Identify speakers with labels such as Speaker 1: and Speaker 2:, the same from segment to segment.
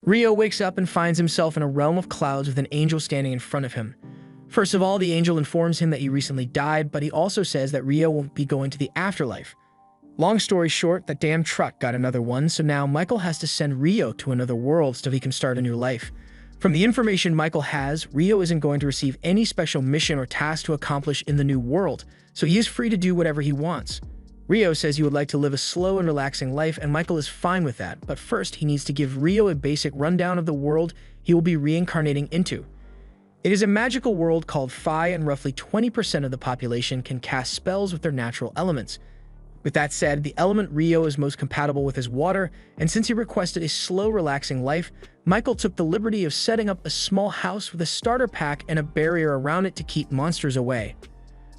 Speaker 1: Rio wakes up and finds himself in a realm of clouds with an angel standing in front of him. First of all, the angel informs him that he recently died, but he also says that Rio won't be going to the afterlife. Long story short, that damn truck got another one, so now Michael has to send Rio to another world so he can start a new life. From the information Michael has, Rio isn't going to receive any special mission or task to accomplish in the new world, so he is free to do whatever he wants. Rio says he would like to live a slow and relaxing life, and Michael is fine with that, but first he needs to give Rio a basic rundown of the world he will be reincarnating into. It is a magical world called Phi, and roughly 20% of the population can cast spells with their natural elements. With that said, the element Rio is most compatible with is water, and since he requested a slow, relaxing life, Michael took the liberty of setting up a small house with a starter pack and a barrier around it to keep monsters away.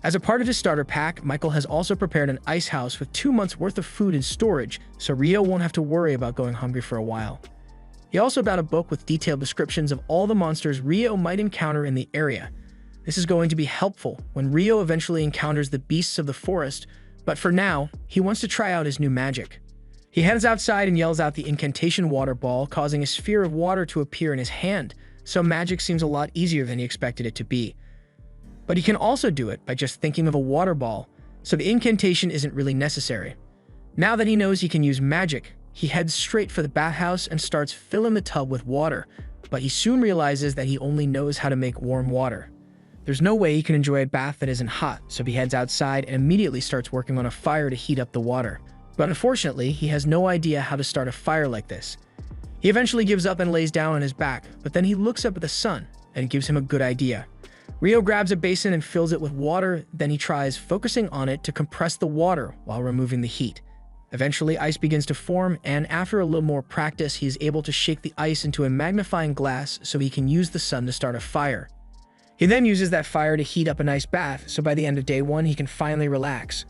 Speaker 1: As a part of his starter pack, Michael has also prepared an ice house with 2 months worth of food in storage, so Rio won't have to worry about going hungry for a while. He also bought a book with detailed descriptions of all the monsters Rio might encounter in the area. This is going to be helpful when Rio eventually encounters the beasts of the forest, but for now, he wants to try out his new magic. He heads outside and yells out the incantation water ball, causing a sphere of water to appear in his hand, so magic seems a lot easier than he expected it to be. But he can also do it by just thinking of a water ball, so the incantation isn't really necessary. Now that he knows he can use magic, he heads straight for the bathhouse and starts filling the tub with water, but he soon realizes that he only knows how to make warm water. There's no way he can enjoy a bath that isn't hot, so he heads outside and immediately starts working on a fire to heat up the water. But unfortunately, he has no idea how to start a fire like this. He eventually gives up and lays down on his back, but then he looks up at the sun, and it gives him a good idea. Rio grabs a basin and fills it with water, then he tries focusing on it to compress the water while removing the heat. Eventually, ice begins to form, and after a little more practice, he is able to shake the ice into a magnifying glass so he can use the sun to start a fire. He then uses that fire to heat up a nice bath, so by the end of day 1, he can finally relax.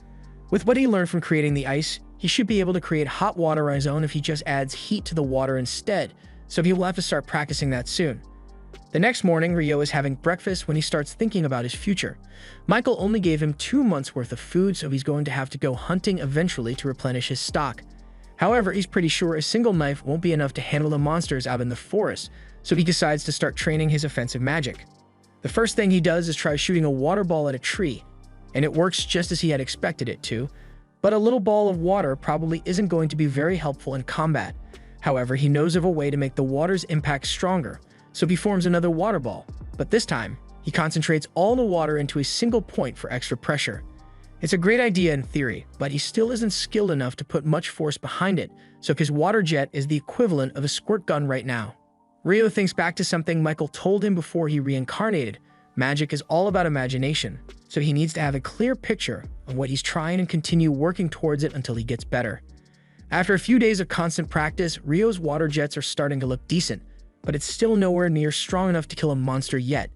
Speaker 1: With what he learned from creating the ice, he should be able to create hot water on his own if he just adds heat to the water instead, so he will have to start practicing that soon. The next morning, Rio is having breakfast when he starts thinking about his future. Michael only gave him 2 months worth of food, so he's going to have to go hunting eventually to replenish his stock. However, he's pretty sure a single knife won't be enough to handle the monsters out in the forest, so he decides to start training his offensive magic. The first thing he does is try shooting a water ball at a tree, and it works just as he had expected it to, but a little ball of water probably isn't going to be very helpful in combat. However, he knows of a way to make the water's impact stronger, so he forms another water ball, but this time, he concentrates all the water into a single point for extra pressure. It's a great idea in theory, but he still isn't skilled enough to put much force behind it, so his water jet is the equivalent of a squirt gun right now. Rio thinks back to something Michael told him before he reincarnated. Magic is all about imagination, so he needs to have a clear picture of what he's trying and continue working towards it until he gets better. After a few days of constant practice, Rio's water jets are starting to look decent, but it's still nowhere near strong enough to kill a monster yet.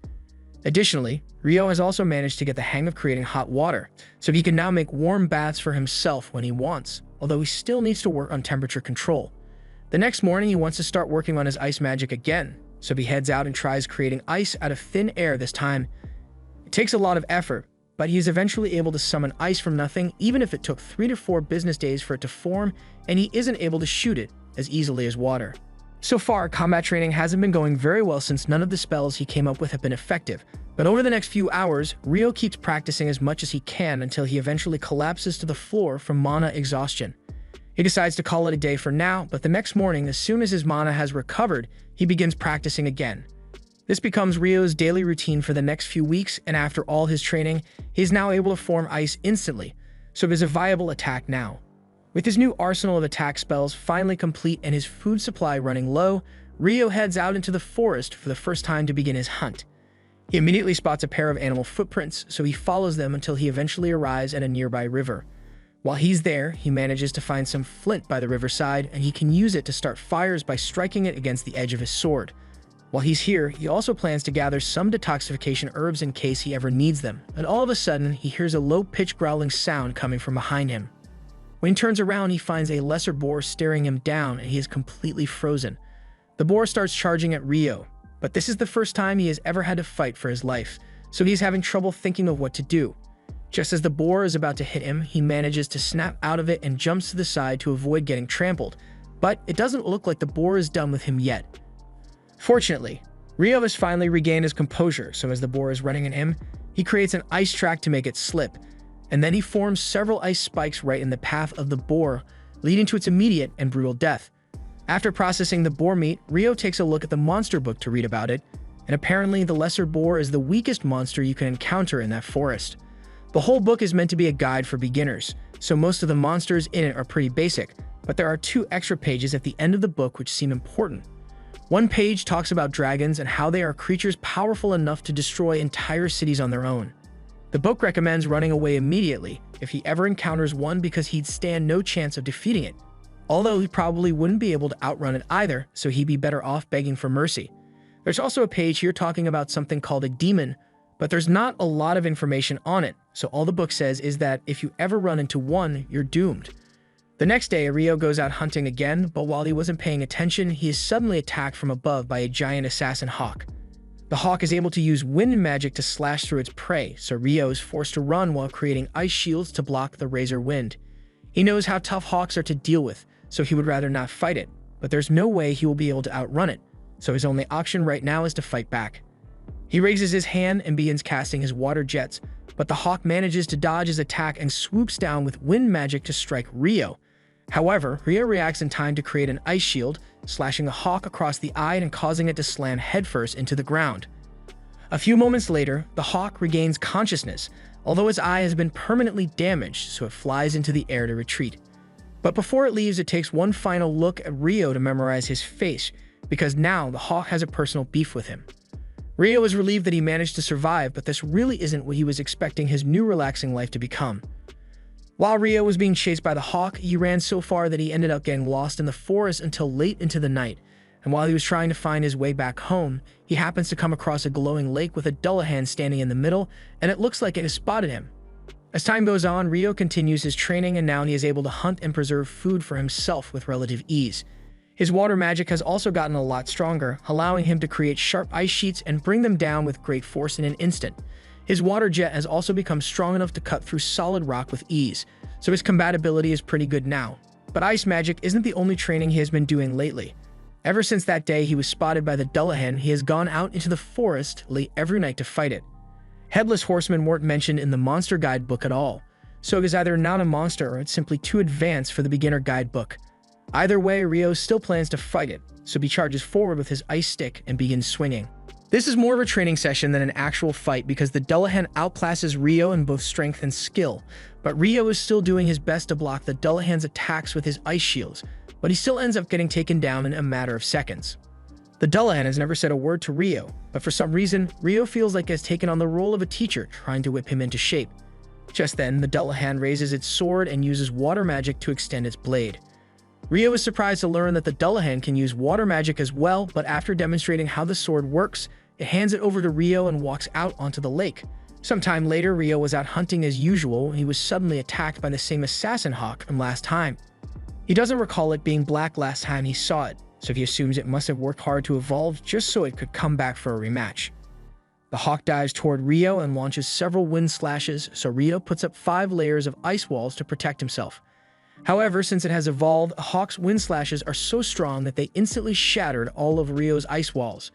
Speaker 1: Additionally, Rio has also managed to get the hang of creating hot water, so he can now make warm baths for himself when he wants, although he still needs to work on temperature control. The next morning, he wants to start working on his ice magic again, so he heads out and tries creating ice out of thin air this time. It takes a lot of effort, but he is eventually able to summon ice from nothing, even if it took 3 to 4 business days for it to form, and he isn't able to shoot it as easily as water. So far, combat training hasn't been going very well since none of the spells he came up with have been effective, but over the next few hours, Rio keeps practicing as much as he can until he eventually collapses to the floor from mana exhaustion. He decides to call it a day for now, but the next morning, as soon as his mana has recovered, he begins practicing again. This becomes Rio's daily routine for the next few weeks, and after all his training, he is now able to form ice instantly, so it is a viable attack now. With his new arsenal of attack spells finally complete and his food supply running low, Rio heads out into the forest for the first time to begin his hunt. He immediately spots a pair of animal footprints, so he follows them until he eventually arrives at a nearby river. While he's there, he manages to find some flint by the riverside, and he can use it to start fires by striking it against the edge of his sword. While he's here, he also plans to gather some detoxification herbs in case he ever needs them, and all of a sudden, he hears a low-pitched growling sound coming from behind him. When he turns around, he finds a lesser boar staring him down, and he is completely frozen. The boar starts charging at Rio, but this is the first time he has ever had to fight for his life, so he's having trouble thinking of what to do. Just as the boar is about to hit him, he manages to snap out of it and jumps to the side to avoid getting trampled. But it doesn't look like the boar is done with him yet. Fortunately, Rio has finally regained his composure, so as the boar is running at him, he creates an ice track to make it slip, and then he forms several ice spikes right in the path of the boar, leading to its immediate and brutal death. After processing the boar meat, Rio takes a look at the monster book to read about it, and apparently the lesser boar is the weakest monster you can encounter in that forest. The whole book is meant to be a guide for beginners, so most of the monsters in it are pretty basic, but there are 2 extra pages at the end of the book which seem important. One page talks about dragons and how they are creatures powerful enough to destroy entire cities on their own. The book recommends running away immediately if he ever encounters one because he'd stand no chance of defeating it, although he probably wouldn't be able to outrun it either, so he'd be better off begging for mercy. There's also a page here talking about something called a demon, but there's not a lot of information on it, so all the book says is that if you ever run into one, you're doomed. The next day, Rio goes out hunting again, but while he wasn't paying attention, he is suddenly attacked from above by a giant assassin hawk. The hawk is able to use wind magic to slash through its prey, so Rio is forced to run while creating ice shields to block the razor wind. He knows how tough hawks are to deal with, so he would rather not fight it, but there's no way he will be able to outrun it, so his only option right now is to fight back. He raises his hand and begins casting his water jets, but the hawk manages to dodge his attack and swoops down with wind magic to strike Rio. However, Rio reacts in time to create an ice shield, slashing the hawk across the eye and causing it to slam headfirst into the ground. A few moments later, the hawk regains consciousness, although its eye has been permanently damaged, so it flies into the air to retreat. But before it leaves, it takes one final look at Rio to memorize his face, because now the hawk has a personal beef with him. Rio is relieved that he managed to survive, but this really isn't what he was expecting his new relaxing life to become. While Rio was being chased by the hawk, he ran so far that he ended up getting lost in the forest until late into the night, and while he was trying to find his way back home, he happens to come across a glowing lake with a Dullahan standing in the middle, and it looks like it has spotted him. As time goes on, Rio continues his training, and now he is able to hunt and preserve food for himself with relative ease. His water magic has also gotten a lot stronger, allowing him to create sharp ice sheets and bring them down with great force in an instant. His water jet has also become strong enough to cut through solid rock with ease, so his combatability is pretty good now. But ice magic isn't the only training he has been doing lately. Ever since that day he was spotted by the Dullahan, he has gone out into the forest late every night to fight it. Headless horsemen weren't mentioned in the monster guidebook at all, so it is either not a monster or it's simply too advanced for the beginner guidebook. Either way, Rio still plans to fight it, so he charges forward with his ice stick and begins swinging. This is more of a training session than an actual fight because the Dullahan outclasses Rio in both strength and skill, but Rio is still doing his best to block the Dullahan's attacks with his ice shields, but he still ends up getting taken down in a matter of seconds. The Dullahan has never said a word to Rio, but for some reason, Rio feels like he has taken on the role of a teacher trying to whip him into shape. Just then, the Dullahan raises its sword and uses water magic to extend its blade. Rio is surprised to learn that the Dullahan can use water magic as well, but after demonstrating how the sword works, it hands it over to Rio and walks out onto the lake. Sometime later, Rio was out hunting as usual when he was suddenly attacked by the same assassin hawk from last time. He doesn't recall it being black last time he saw it, so he assumes it must have worked hard to evolve just so it could come back for a rematch. The hawk dives toward Rio and launches several wind slashes, so Rio puts up 5 layers of ice walls to protect himself. However, since it has evolved, a hawk's wind slashes are so strong that they instantly shattered all of Rio's ice walls.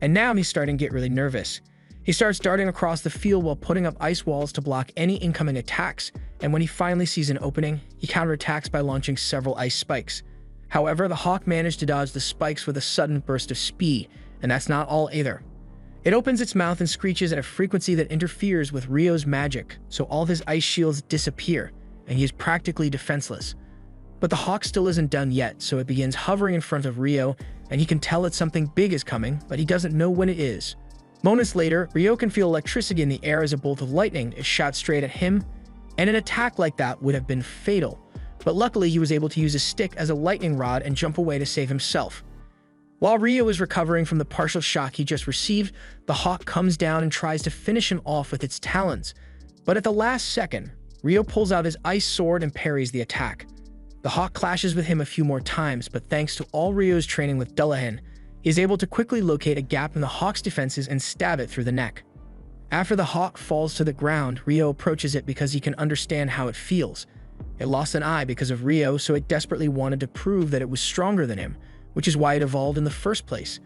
Speaker 1: And now he's starting to get really nervous. He starts darting across the field while putting up ice walls to block any incoming attacks, and when he finally sees an opening, he counterattacks by launching several ice spikes. However, the hawk managed to dodge the spikes with a sudden burst of speed, and that's not all either. It opens its mouth and screeches at a frequency that interferes with Rio's magic, so all of his ice shields disappear, and he is practically defenseless. But the hawk still isn't done yet, so it begins hovering in front of Rio, and he can tell that something big is coming, but he doesn't know when it is. Moments later, Rio can feel electricity in the air as a bolt of lightning is shot straight at him, and an attack like that would have been fatal, but luckily he was able to use a stick as a lightning rod and jump away to save himself. While Rio is recovering from the partial shock he just received, the hawk comes down and tries to finish him off with its talons, but at the last second, Rio pulls out his ice sword and parries the attack. The hawk clashes with him a few more times, but thanks to all Rio's training with Dullahan, he is able to quickly locate a gap in the hawk's defenses and stab it through the neck. After the hawk falls to the ground, Rio approaches it because he can understand how it feels. It lost an eye because of Rio, so it desperately wanted to prove that it was stronger than him, which is why it evolved in the first place.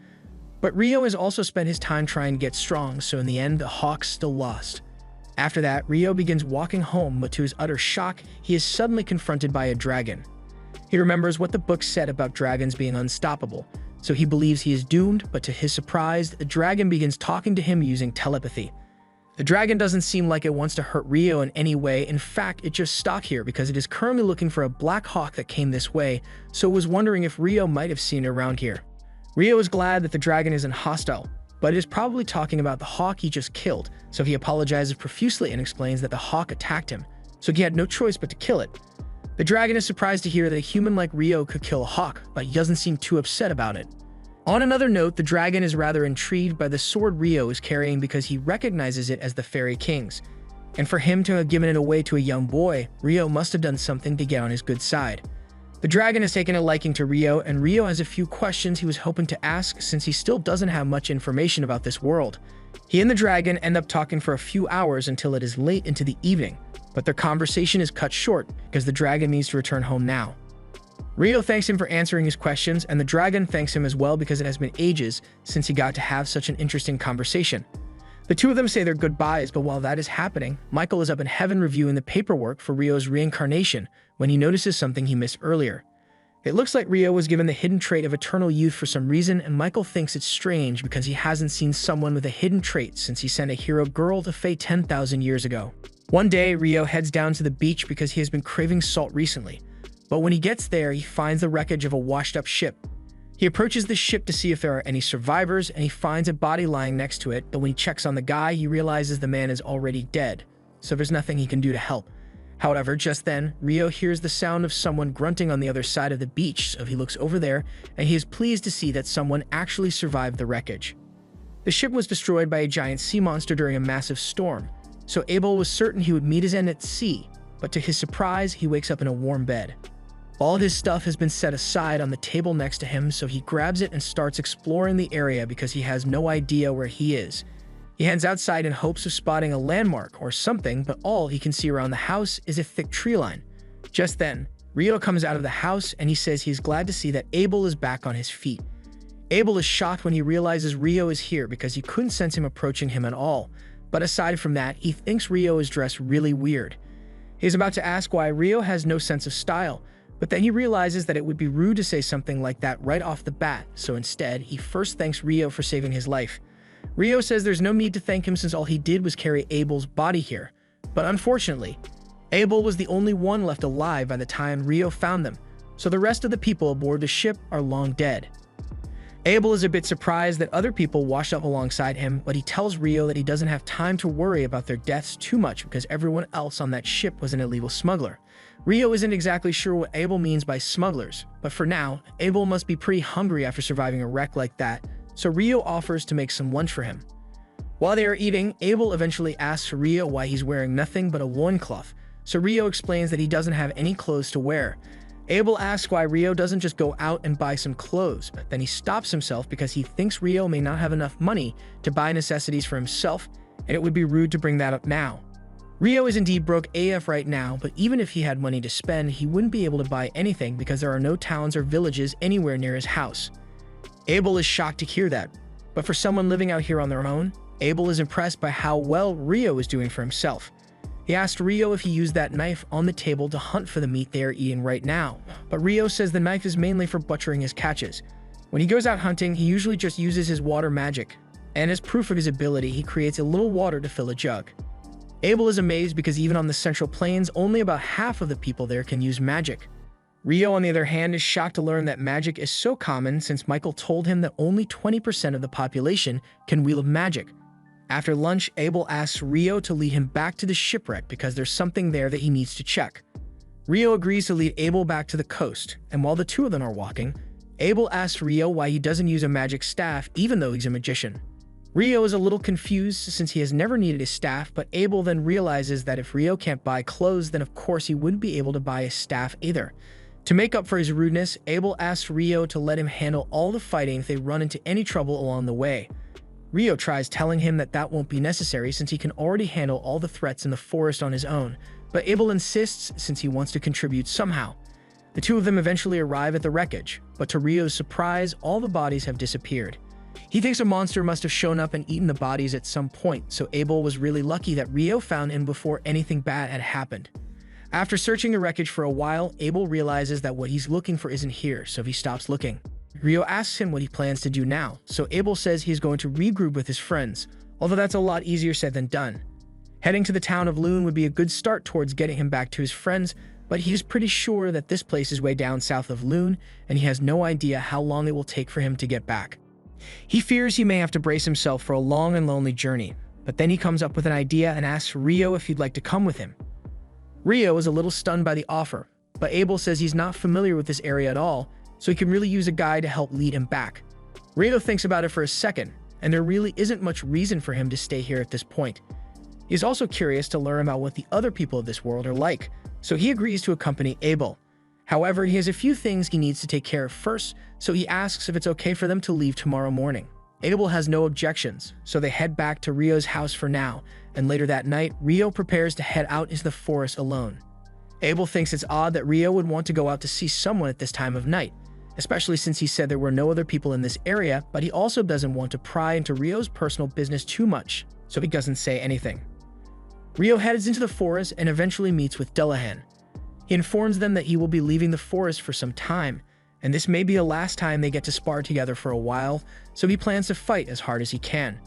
Speaker 1: But Rio has also spent his time trying to get strong, so in the end, the Hawks still lost. After that, Rio begins walking home, but to his utter shock, he is suddenly confronted by a dragon. He remembers what the book said about dragons being unstoppable, so he believes he is doomed, but to his surprise, the dragon begins talking to him using telepathy. The dragon doesn't seem like it wants to hurt Rio in any way. In fact, it just stuck here because it is currently looking for a black hawk that came this way, so it was wondering if Rio might have seen it around here. Rio is glad that the dragon isn't hostile, but it is probably talking about the hawk he just killed, so he apologizes profusely and explains that the hawk attacked him, so he had no choice but to kill it. The dragon is surprised to hear that a human like Rio could kill a hawk, but he doesn't seem too upset about it. On another note, the dragon is rather intrigued by the sword Rio is carrying because he recognizes it as the Fairy King's. And for him to have given it away to a young boy, Rio must have done something to get on his good side. The dragon has taken a liking to Rio, and Rio has a few questions he was hoping to ask since he still doesn't have much information about this world. He and the dragon end up talking for a few hours until it is late into the evening, but their conversation is cut short because the dragon needs to return home now. Rio thanks him for answering his questions, and the dragon thanks him as well because it has been ages since he got to have such an interesting conversation. The two of them say their goodbyes, but while that is happening, Michael is up in heaven reviewing the paperwork for Rio's reincarnation when he notices something he missed earlier. It looks like Rio was given the hidden trait of eternal youth for some reason, and Michael thinks it's strange because he hasn't seen someone with a hidden trait since he sent a hero girl to Fae 10,000 years ago. One day, Rio heads down to the beach because he has been craving salt recently. But when he gets there, he finds the wreckage of a washed-up ship. He approaches the ship to see if there are any survivors, and he finds a body lying next to it, but when he checks on the guy, he realizes the man is already dead, so there's nothing he can do to help. However, just then, Rio hears the sound of someone grunting on the other side of the beach, so he looks over there, and he is pleased to see that someone actually survived the wreckage. The ship was destroyed by a giant sea monster during a massive storm, so Abel was certain he would meet his end at sea, but to his surprise, he wakes up in a warm bed. All of his stuff has been set aside on the table next to him, so he grabs it and starts exploring the area because he has no idea where he is. He heads outside in hopes of spotting a landmark or something, but all he can see around the house is a thick tree line. Just then, Rio comes out of the house and he says he's glad to see that Abel is back on his feet. Abel is shocked when he realizes Rio is here because he couldn't sense him approaching him at all, but aside from that, he thinks Rio is dressed really weird. He's about to ask why Rio has no sense of style, but then he realizes that it would be rude to say something like that right off the bat, so instead, he first thanks Rio for saving his life. Rio says there's no need to thank him since all he did was carry Abel's body here. But unfortunately, Abel was the only one left alive by the time Rio found them, so the rest of the people aboard the ship are long dead. Abel is a bit surprised that other people washed up alongside him, but he tells Rio that he doesn't have time to worry about their deaths too much because everyone else on that ship was an illegal smuggler. Rio isn't exactly sure what Abel means by smugglers, but for now, Abel must be pretty hungry after surviving a wreck like that, so Rio offers to make some lunch for him. While they are eating, Abel eventually asks Rio why he's wearing nothing but a loincloth, so Rio explains that he doesn't have any clothes to wear. Abel asks why Rio doesn't just go out and buy some clothes, but then he stops himself because he thinks Rio may not have enough money to buy necessities for himself, and it would be rude to bring that up now. Rio is indeed broke AF right now, but even if he had money to spend, he wouldn't be able to buy anything because there are no towns or villages anywhere near his house. Abel is shocked to hear that, but for someone living out here on their own, Abel is impressed by how well Rio is doing for himself. He asked Rio if he used that knife on the table to hunt for the meat they are eating right now, but Rio says the knife is mainly for butchering his catches. When he goes out hunting, he usually just uses his water magic, and as proof of his ability, he creates a little water to fill a jug. Abel is amazed because even on the Central Plains, only about half of the people there can use magic. Rio, on the other hand, is shocked to learn that magic is so common since Michael told him that only 20% of the population can wield magic. After lunch, Abel asks Rio to lead him back to the shipwreck because there's something there that he needs to check. Rio agrees to lead Abel back to the coast, and while the two of them are walking, Abel asks Rio why he doesn't use a magic staff even though he's a magician. Rio is a little confused since he has never needed a staff, but Abel then realizes that if Rio can't buy clothes, then of course he wouldn't be able to buy a staff either. To make up for his rudeness, Abel asks Rio to let him handle all the fighting if they run into any trouble along the way. Rio tries telling him that that won't be necessary since he can already handle all the threats in the forest on his own, but Abel insists since he wants to contribute somehow. The two of them eventually arrive at the wreckage, but to Rio's surprise, all the bodies have disappeared. He thinks a monster must have shown up and eaten the bodies at some point, so Abel was really lucky that Rio found him before anything bad had happened. After searching the wreckage for a while, Abel realizes that what he's looking for isn't here, so he stops looking. Rio asks him what he plans to do now, so Abel says he's going to regroup with his friends, although that's a lot easier said than done. Heading to the town of Loon would be a good start towards getting him back to his friends, but he's pretty sure that this place is way down south of Loon, and he has no idea how long it will take for him to get back. He fears he may have to brace himself for a long and lonely journey, but then he comes up with an idea and asks Rio if he'd like to come with him. Rio is a little stunned by the offer, but Abel says he's not familiar with this area at all, so he can really use a guide to help lead him back. Rio thinks about it for a second, and there really isn't much reason for him to stay here at this point. He's also curious to learn about what the other people of this world are like, so he agrees to accompany Abel. However, he has a few things he needs to take care of first, so he asks if it's okay for them to leave tomorrow morning. Abel has no objections, so they head back to Rio's house for now, and later that night, Rio prepares to head out into the forest alone. Abel thinks it's odd that Rio would want to go out to see someone at this time of night, especially since he said there were no other people in this area, but he also doesn't want to pry into Rio's personal business too much, so he doesn't say anything. Rio heads into the forest and eventually meets with Dullahan. He informs them that he will be leaving the forest for some time, and this may be the last time they get to spar together for a while, so he plans to fight as hard as he can.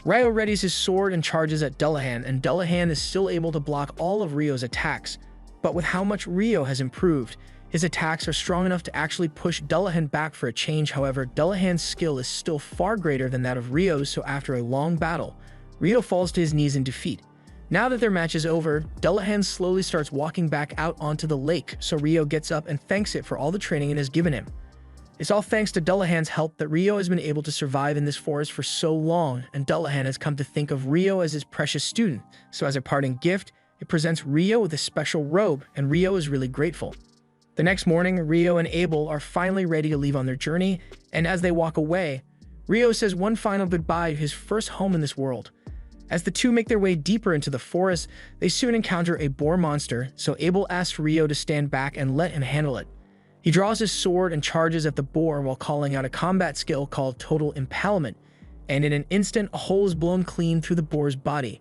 Speaker 1: Rio readies his sword and charges at Dullahan, and Dullahan is still able to block all of Rio's attacks, but with how much Rio has improved, his attacks are strong enough to actually push Dullahan back for a change. However, Dullahan's skill is still far greater than that of Rio's, so after a long battle, Rio falls to his knees in defeat. Now that their match is over, Dullahan slowly starts walking back out onto the lake, so Rio gets up and thanks it for all the training it has given him. It's all thanks to Dullahan's help that Rio has been able to survive in this forest for so long, and Dullahan has come to think of Rio as his precious student, so as a parting gift, it presents Rio with a special robe, and Rio is really grateful. The next morning, Rio and Abel are finally ready to leave on their journey, and as they walk away, Rio says one final goodbye to his first home in this world. As the two make their way deeper into the forest, they soon encounter a boar monster, so Abel asks Rio to stand back and let him handle it. He draws his sword and charges at the boar while calling out a combat skill called Total Impalement, and in an instant, a hole is blown clean through the boar's body.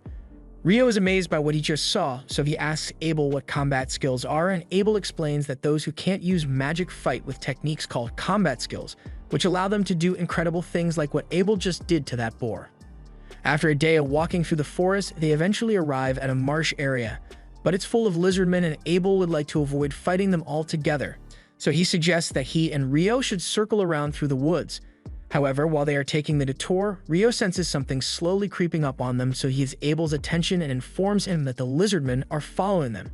Speaker 1: Rio is amazed by what he just saw, so he asks Abel what combat skills are, and Abel explains that those who can't use magic fight with techniques called combat skills, which allow them to do incredible things like what Abel just did to that boar. After a day of walking through the forest, they eventually arrive at a marsh area, but it's full of lizardmen and Abel would like to avoid fighting them altogether, so he suggests that he and Rio should circle around through the woods. However, while they are taking the detour, Rio senses something slowly creeping up on them, so he has Abel's attention and informs him that the lizardmen are following them.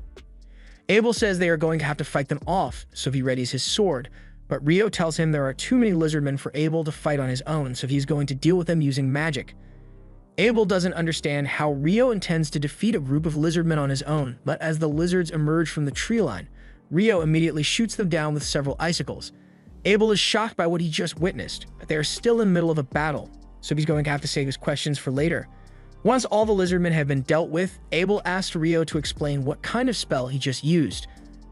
Speaker 1: Abel says they are going to have to fight them off, so he readies his sword, but Rio tells him there are too many lizardmen for Abel to fight on his own, so he's going to deal with them using magic. Abel doesn't understand how Rio intends to defeat a group of lizardmen on his own, but as the lizards emerge from the tree line, Rio immediately shoots them down with several icicles. Abel is shocked by what he just witnessed, but they are still in the middle of a battle, so he's going to have to save his questions for later. Once all the lizardmen have been dealt with, Abel asks Rio to explain what kind of spell he just used.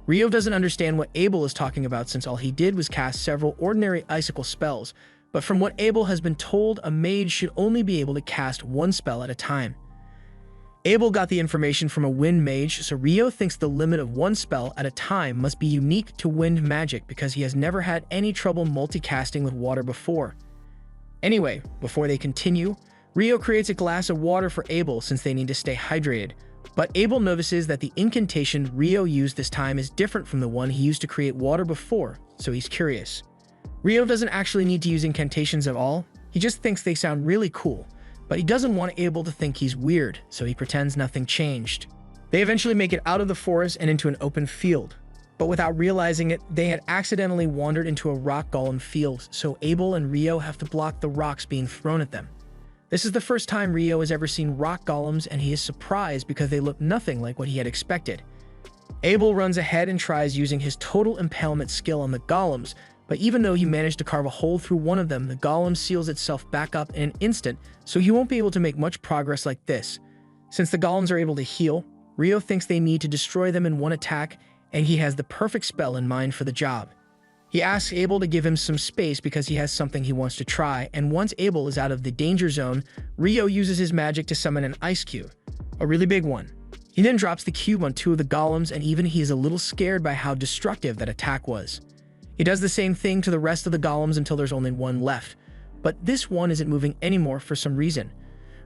Speaker 1: Rio doesn't understand what Abel is talking about since all he did was cast several ordinary icicle spells, but from what Abel has been told, a mage should only be able to cast one spell at a time. Abel got the information from a wind mage, so Rio thinks the limit of one spell at a time must be unique to wind magic because he has never had any trouble multicasting with water before. Anyway, before they continue, Rio creates a glass of water for Abel since they need to stay hydrated, but Abel notices that the incantation Rio used this time is different from the one he used to create water before, so he's curious. Rio doesn't actually need to use incantations at all, he just thinks they sound really cool, but he doesn't want Abel to think he's weird, so he pretends nothing changed. They eventually make it out of the forest and into an open field, but without realizing it, they had accidentally wandered into a rock golem field, so Abel and Rio have to block the rocks being thrown at them. This is the first time Rio has ever seen rock golems, and he is surprised because they look nothing like what he had expected. Abel runs ahead and tries using his Total Impalement skill on the golems, but even though he managed to carve a hole through one of them, the golem seals itself back up in an instant, so he won't be able to make much progress like this. Since the golems are able to heal, Rio thinks they need to destroy them in one attack, and he has the perfect spell in mind for the job. He asks Abel to give him some space because he has something he wants to try, and once Abel is out of the danger zone, Rio uses his magic to summon an ice cube, a really big one. He then drops the cube on two of the golems, and even he is a little scared by how destructive that attack was. He does the same thing to the rest of the golems until there's only one left, but this one isn't moving anymore for some reason.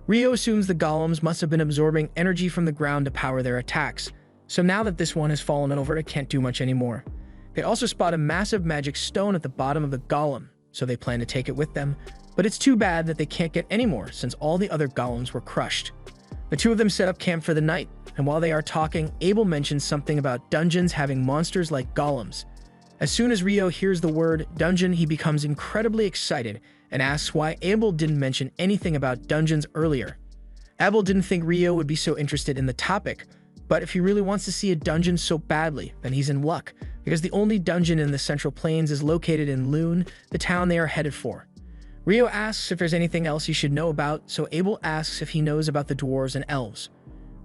Speaker 1: Rio assumes the golems must have been absorbing energy from the ground to power their attacks, so now that this one has fallen over, it can't do much anymore. They also spot a massive magic stone at the bottom of the golem, so they plan to take it with them, but it's too bad that they can't get any more since all the other golems were crushed. The two of them set up camp for the night, and while they are talking, Abel mentions something about dungeons having monsters like golems. As soon as Rio hears the word dungeon, he becomes incredibly excited and asks why Abel didn't mention anything about dungeons earlier. Abel didn't think Rio would be so interested in the topic, but if he really wants to see a dungeon so badly, then he's in luck, because the only dungeon in the Central Plains is located in Lune, the town they are headed for. Rio asks if there's anything else he should know about, so Abel asks if he knows about the dwarves and elves.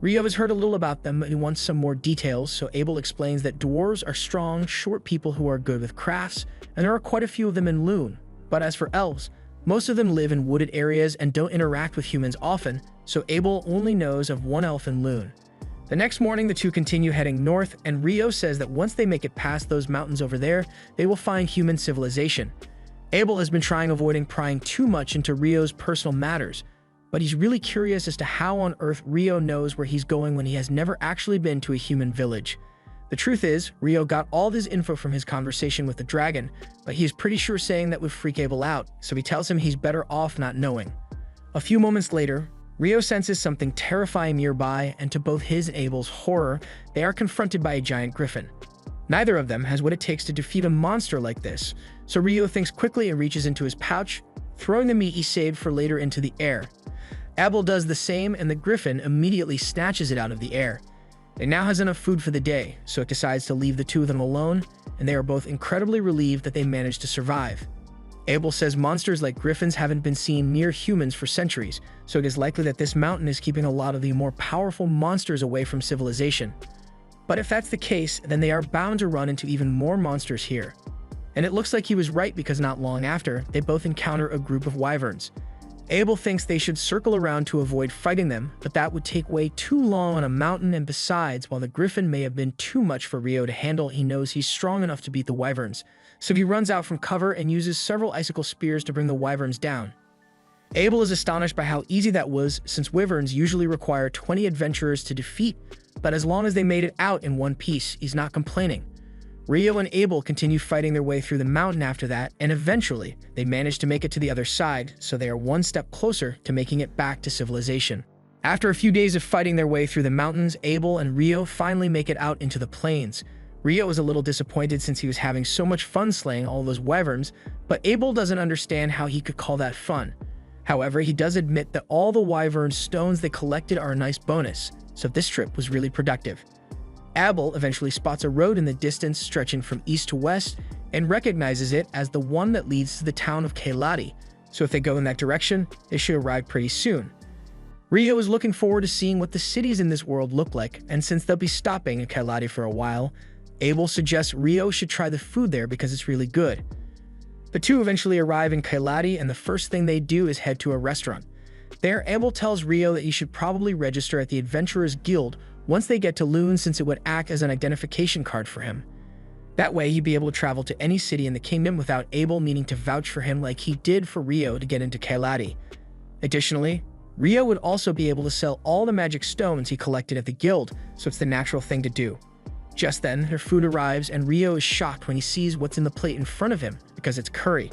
Speaker 1: Rio has heard a little about them, but he wants some more details, so Abel explains that dwarves are strong, short people who are good with crafts, and there are quite a few of them in Lune. But as for elves, most of them live in wooded areas and don't interact with humans often, so Abel only knows of one elf in Lune. The next morning, the two continue heading north, and Rio says that once they make it past those mountains over there, they will find human civilization. Abel has been trying avoiding prying too much into Rio's personal matters, but he's really curious as to how on earth Rio knows where he's going when he has never actually been to a human village. The truth is, Rio got all this info from his conversation with the dragon, but he is pretty sure saying that would freak Abel out, so he tells him he's better off not knowing. A few moments later, Rio senses something terrifying nearby, and to both his and Abel's horror, they are confronted by a giant griffin. Neither of them has what it takes to defeat a monster like this, so Rio thinks quickly and reaches into his pouch, throwing the meat he saved for later into the air. Abel does the same, and the griffin immediately snatches it out of the air. It now has enough food for the day, so it decides to leave the two of them alone, and they are both incredibly relieved that they managed to survive. Abel says monsters like griffins haven't been seen near humans for centuries, so it is likely that this mountain is keeping a lot of the more powerful monsters away from civilization. But if that's the case, then they are bound to run into even more monsters here. And it looks like he was right, because not long after, they both encounter a group of wyverns. Abel thinks they should circle around to avoid fighting them, but that would take way too long on a mountain, and besides, while the griffin may have been too much for Rio to handle, he knows he's strong enough to beat the wyverns. So he runs out from cover and uses several icicle spears to bring the wyverns down. Abel is astonished by how easy that was, since wyverns usually require 20 adventurers to defeat, but as long as they made it out in one piece, he's not complaining. Rio and Abel continue fighting their way through the mountain after that, and eventually, they manage to make it to the other side, so they are one step closer to making it back to civilization. After a few days of fighting their way through the mountains, Abel and Rio finally make it out into the plains. Rio is a little disappointed since he was having so much fun slaying all those wyverns, but Abel doesn't understand how he could call that fun. However, he does admit that all the wyvern stones they collected are a nice bonus, so this trip was really productive. Abel eventually spots a road in the distance stretching from east to west and recognizes it as the one that leads to the town of Kailati, so if they go in that direction, they should arrive pretty soon. Rio is looking forward to seeing what the cities in this world look like, and since they'll be stopping in Kailati for a while, Abel suggests Rio should try the food there because it's really good. The two eventually arrive in Kailati, and the first thing they do is head to a restaurant. There, Abel tells Rio that he should probably register at the Adventurers Guild once they get to Lune, since it would act as an identification card for him. That way, he'd be able to travel to any city in the kingdom without Abel needing to vouch for him like he did for Rio to get into Kailati. Additionally, Rio would also be able to sell all the magic stones he collected at the guild, so it's the natural thing to do. Just then, their food arrives, and Rio is shocked when he sees what's in the plate in front of him, because it's curry.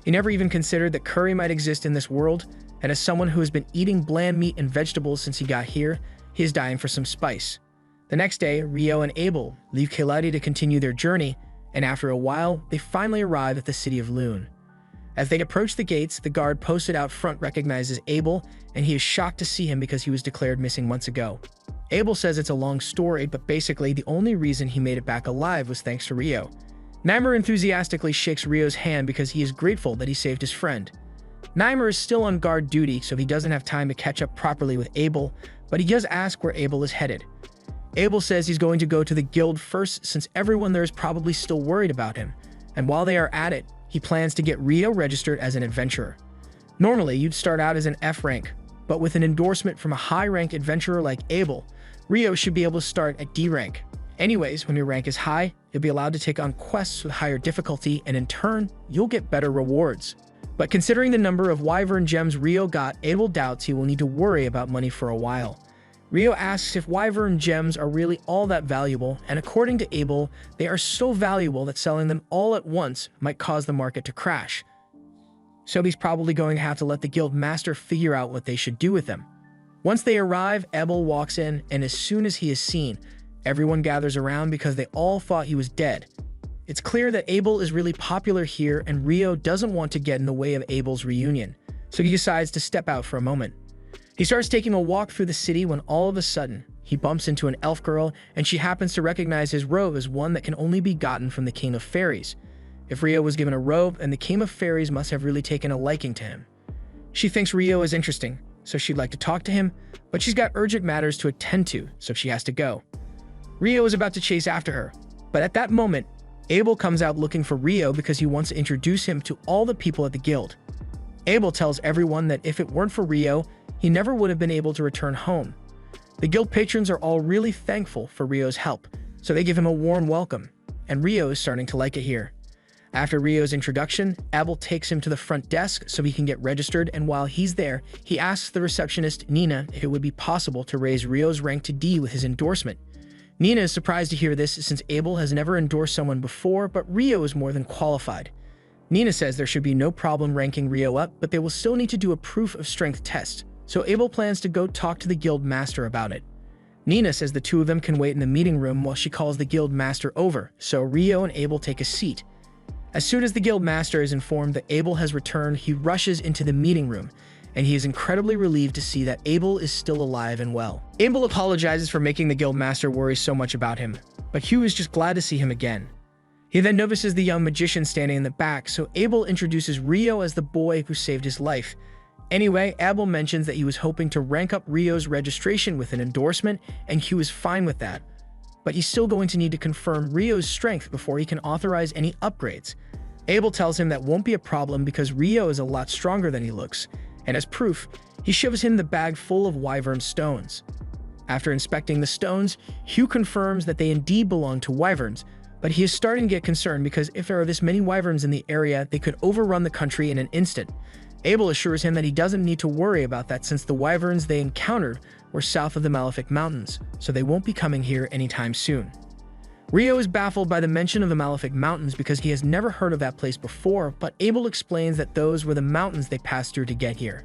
Speaker 1: He never even considered that curry might exist in this world, and as someone who has been eating bland meat and vegetables since he got here, he is dying for some spice. The next day, Rio and Abel leave Kailati to continue their journey, and after a while, they finally arrive at the city of Lune. As they approach the gates, the guard posted out front recognizes Abel, and he is shocked to see him because he was declared missing months ago. Abel says it's a long story, but basically the only reason he made it back alive was thanks to Rio. Nymer enthusiastically shakes Rio's hand because he is grateful that he saved his friend. Nymer is still on guard duty, so he doesn't have time to catch up properly with Abel, but he does ask where Abel is headed. Abel says he's going to go to the guild first since everyone there is probably still worried about him, and while they are at it, he plans to get Rio registered as an adventurer. Normally, you'd start out as an F rank, but with an endorsement from a high-rank adventurer like Abel, Rio should be able to start at D rank. Anyways, when your rank is high, you'll be allowed to take on quests with higher difficulty, and in turn, you'll get better rewards. But considering the number of Wyvern gems Rio got, Abel doubts he will need to worry about money for a while. Rio asks if Wyvern gems are really all that valuable, and according to Abel, they are so valuable that selling them all at once might cause the market to crash. So he's probably going to have to let the guild master figure out what they should do with them. Once they arrive, Abel walks in, and as soon as he is seen, everyone gathers around because they all thought he was dead. It's clear that Abel is really popular here, and Rio doesn't want to get in the way of Abel's reunion, so he decides to step out for a moment. He starts taking a walk through the city when all of a sudden, he bumps into an elf girl, and she happens to recognize his robe as one that can only be gotten from the King of Fairies. If Rio was given a robe, then the King of Fairies must have really taken a liking to him. She thinks Rio is interesting, so she'd like to talk to him, but she's got urgent matters to attend to, so she has to go. Rio is about to chase after her, but at that moment, Abel comes out looking for Rio because he wants to introduce him to all the people at the guild. Abel tells everyone that if it weren't for Rio, he never would have been able to return home. The guild patrons are all really thankful for Rio's help, so they give him a warm welcome, and Rio is starting to like it here. After Rio's introduction, Abel takes him to the front desk so he can get registered, and while he's there, he asks the receptionist, Nina, if it would be possible to raise Rio's rank to D with his endorsement. Nina is surprised to hear this since Abel has never endorsed someone before, but Rio is more than qualified. Nina says there should be no problem ranking Rio up, but they will still need to do a proof of strength test, so Abel plans to go talk to the guild master about it. Nina says the two of them can wait in the meeting room while she calls the guild master over, so Rio and Abel take a seat. As soon as the guild master is informed that Abel has returned, he rushes into the meeting room, and he is incredibly relieved to see that Abel is still alive and well. Abel apologizes for making the guild master worry so much about him, but Hugh is just glad to see him again. He then notices the young magician standing in the back, so Abel introduces Rio as the boy who saved his life. Anyway, Abel mentions that he was hoping to rank up Rio's registration with an endorsement, and Hugh is fine with that. But he's still going to need to confirm Rio's strength before he can authorize any upgrades. Abel tells him that won't be a problem because Rio is a lot stronger than he looks, and as proof, he shows him the bag full of wyvern stones. After inspecting the stones, Hugh confirms that they indeed belong to wyverns, but he is starting to get concerned because if there are this many wyverns in the area, they could overrun the country in an instant. Abel assures him that he doesn't need to worry about that since the wyverns they encountered were south of the Malefic Mountains, so they won't be coming here anytime soon. Rio is baffled by the mention of the Malefic Mountains because he has never heard of that place before, but Abel explains that those were the mountains they passed through to get here.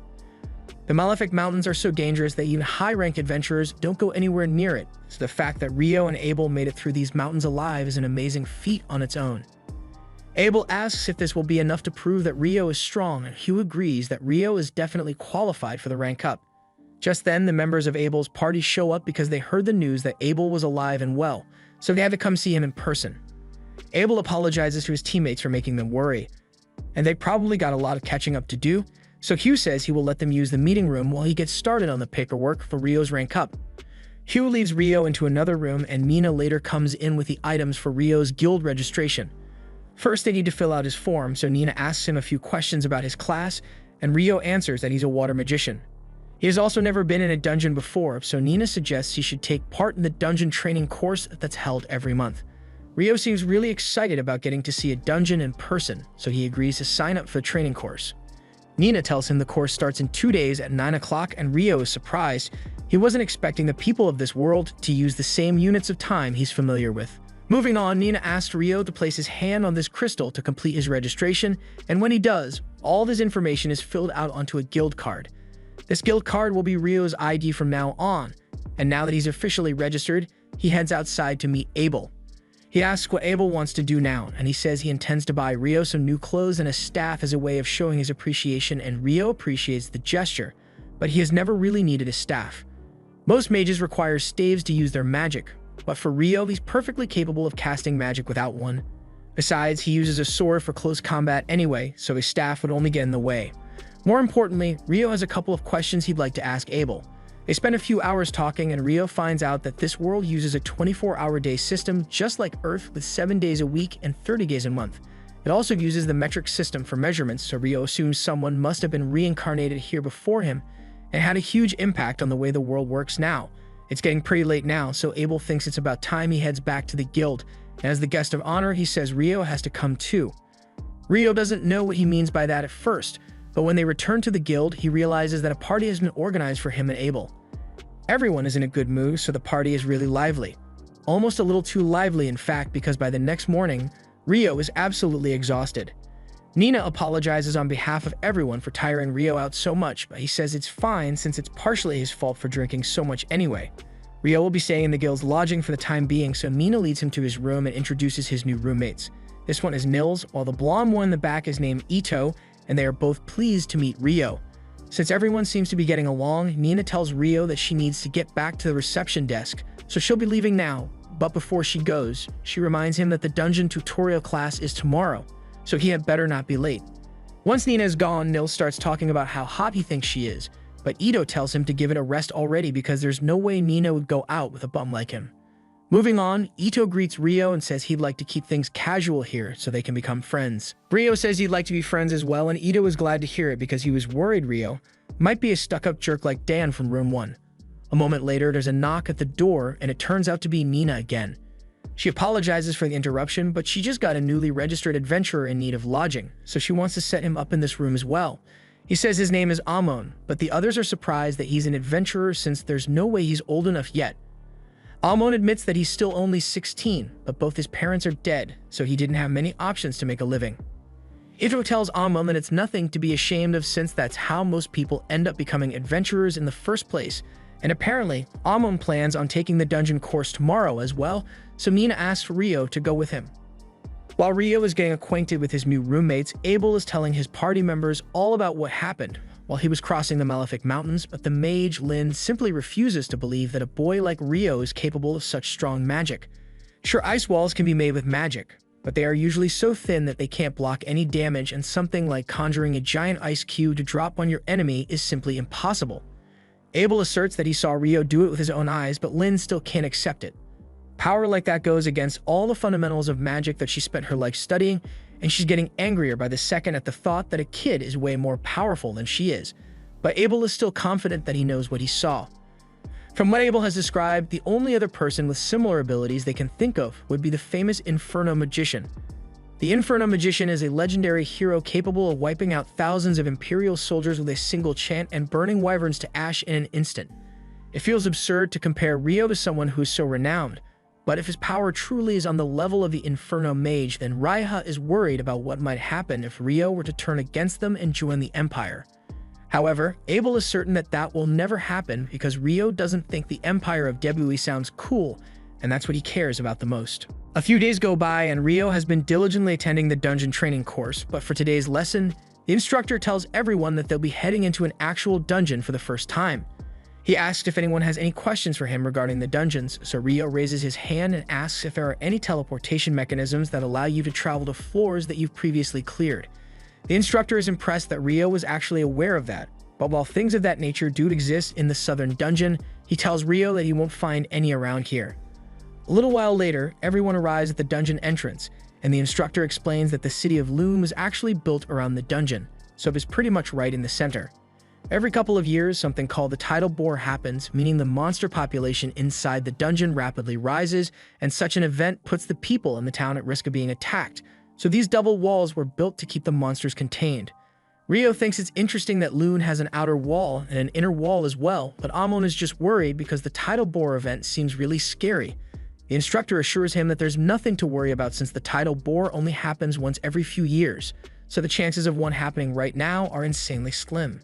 Speaker 1: The Malefic Mountains are so dangerous that even high-rank adventurers don't go anywhere near it, so the fact that Rio and Abel made it through these mountains alive is an amazing feat on its own. Abel asks if this will be enough to prove that Rio is strong, and Hugh agrees that Rio is definitely qualified for the rank up. Just then, the members of Abel's party show up because they heard the news that Abel was alive and well, so they had to come see him in person. Abel apologizes to his teammates for making them worry, and they probably got a lot of catching up to do, so Hugh says he will let them use the meeting room while he gets started on the paperwork for Rio's rank up. Hugh leaves Rio into another room, and Mina later comes in with the items for Rio's guild registration. First, they need to fill out his form, so Nina asks him a few questions about his class, and Rio answers that he's a water magician. He has also never been in a dungeon before, so Nina suggests he should take part in the dungeon training course that's held every month. Rio seems really excited about getting to see a dungeon in person, so he agrees to sign up for the training course. Nina tells him the course starts in 2 days at 9 o'clock, and Rio is surprised. He wasn't expecting the people of this world to use the same units of time he's familiar with. Moving on, Nina asks Rio to place his hand on this crystal to complete his registration, and when he does, all of his information is filled out onto a guild card. This guild card will be Rio's ID from now on, and now that he's officially registered, he heads outside to meet Abel. He asks what Abel wants to do now, and he says he intends to buy Rio some new clothes and a staff as a way of showing his appreciation, and Rio appreciates the gesture, but he has never really needed a staff. Most mages require staves to use their magic, but for Rio, he's perfectly capable of casting magic without one. Besides, he uses a sword for close combat anyway, so his staff would only get in the way. More importantly, Rio has a couple of questions he'd like to ask Abel. They spend a few hours talking, and Rio finds out that this world uses a 24-hour day system just like Earth with 7 days a week and 30 days a month. It also uses the metric system for measurements, so Rio assumes someone must have been reincarnated here before him and had a huge impact on the way the world works now. It's getting pretty late now, so Abel thinks it's about time he heads back to the guild, and as the guest of honor, he says Rio has to come too. Rio doesn't know what he means by that at first, but when they return to the guild, he realizes that a party has been organized for him and Abel. Everyone is in a good mood, so the party is really lively. Almost a little too lively, in fact, because by the next morning, Rio is absolutely exhausted. Nina apologizes on behalf of everyone for tiring Rio out so much, but he says it's fine since it's partially his fault for drinking so much anyway. Rio will be staying in the guild's lodging for the time being, so Nina leads him to his room and introduces his new roommates. This one is Nils, while the blonde one in the back is named Ito, and they are both pleased to meet Rio. Since everyone seems to be getting along, Nina tells Rio that she needs to get back to the reception desk, so she'll be leaving now. But before she goes, she reminds him that the dungeon tutorial class is tomorrow, so he had better not be late. Once Nina is gone, Nils starts talking about how hot he thinks she is, but Ito tells him to give it a rest already because there's no way Nina would go out with a bum like him. Moving on, Ito greets Rio and says he'd like to keep things casual here so they can become friends. Rio says he'd like to be friends as well, and Ito is glad to hear it because he was worried Rio might be a stuck-up jerk like Dan from Room 1. A moment later, there's a knock at the door, and it turns out to be Nina again. She apologizes for the interruption, but she just got a newly registered adventurer in need of lodging, so she wants to set him up in this room as well. He says his name is Amon, but the others are surprised that he's an adventurer since there's no way he's old enough yet. Amon admits that he's still only 16, but both his parents are dead, so he didn't have many options to make a living. Ito tells Amon that it's nothing to be ashamed of since that's how most people end up becoming adventurers in the first place, and apparently, Amon plans on taking the dungeon course tomorrow as well, so Nina asks Rio to go with him. While Rio is getting acquainted with his new roommates, Abel is telling his party members all about what happened while he was crossing the Malefic Mountains, but the mage, Lynn, simply refuses to believe that a boy like Rio is capable of such strong magic. Sure, ice walls can be made with magic, but they are usually so thin that they can't block any damage, and something like conjuring a giant ice cube to drop on your enemy is simply impossible. Abel asserts that he saw Rio do it with his own eyes, but Lynn still can't accept it. Power like that goes against all the fundamentals of magic that she spent her life studying, and she's getting angrier by the second at the thought that a kid is way more powerful than she is. But Abel is still confident that he knows what he saw. From what Abel has described, the only other person with similar abilities they can think of would be the famous Inferno Magician. The Inferno Magician is a legendary hero capable of wiping out thousands of Imperial soldiers with a single chant and burning wyverns to ash in an instant. It feels absurd to compare Rio to someone who is so renowned, but if his power truly is on the level of the Inferno Mage, then Raiha is worried about what might happen if Rio were to turn against them and join the Empire. However, Abel is certain that that will never happen because Rio doesn't think the Empire of Debui sounds cool, and that's what he cares about the most. A few days go by and Rio has been diligently attending the dungeon training course, but for today's lesson, the instructor tells everyone that they'll be heading into an actual dungeon for the first time. He asks if anyone has any questions for him regarding the dungeons, so Rio raises his hand and asks if there are any teleportation mechanisms that allow you to travel to floors that you've previously cleared. The instructor is impressed that Rio was actually aware of that, but while things of that nature do exist in the southern dungeon, he tells Rio that he won't find any around here. A little while later, everyone arrives at the dungeon entrance, and the instructor explains that the city of Loon was actually built around the dungeon, so it is pretty much right in the center. Every couple of years, something called the tidal bore happens, meaning the monster population inside the dungeon rapidly rises, and such an event puts the people in the town at risk of being attacked, so these double walls were built to keep the monsters contained. Rio thinks it's interesting that Loon has an outer wall and an inner wall as well, but Amon is just worried because the tidal bore event seems really scary. The instructor assures him that there's nothing to worry about since the tidal bore only happens once every few years, so the chances of one happening right now are insanely slim.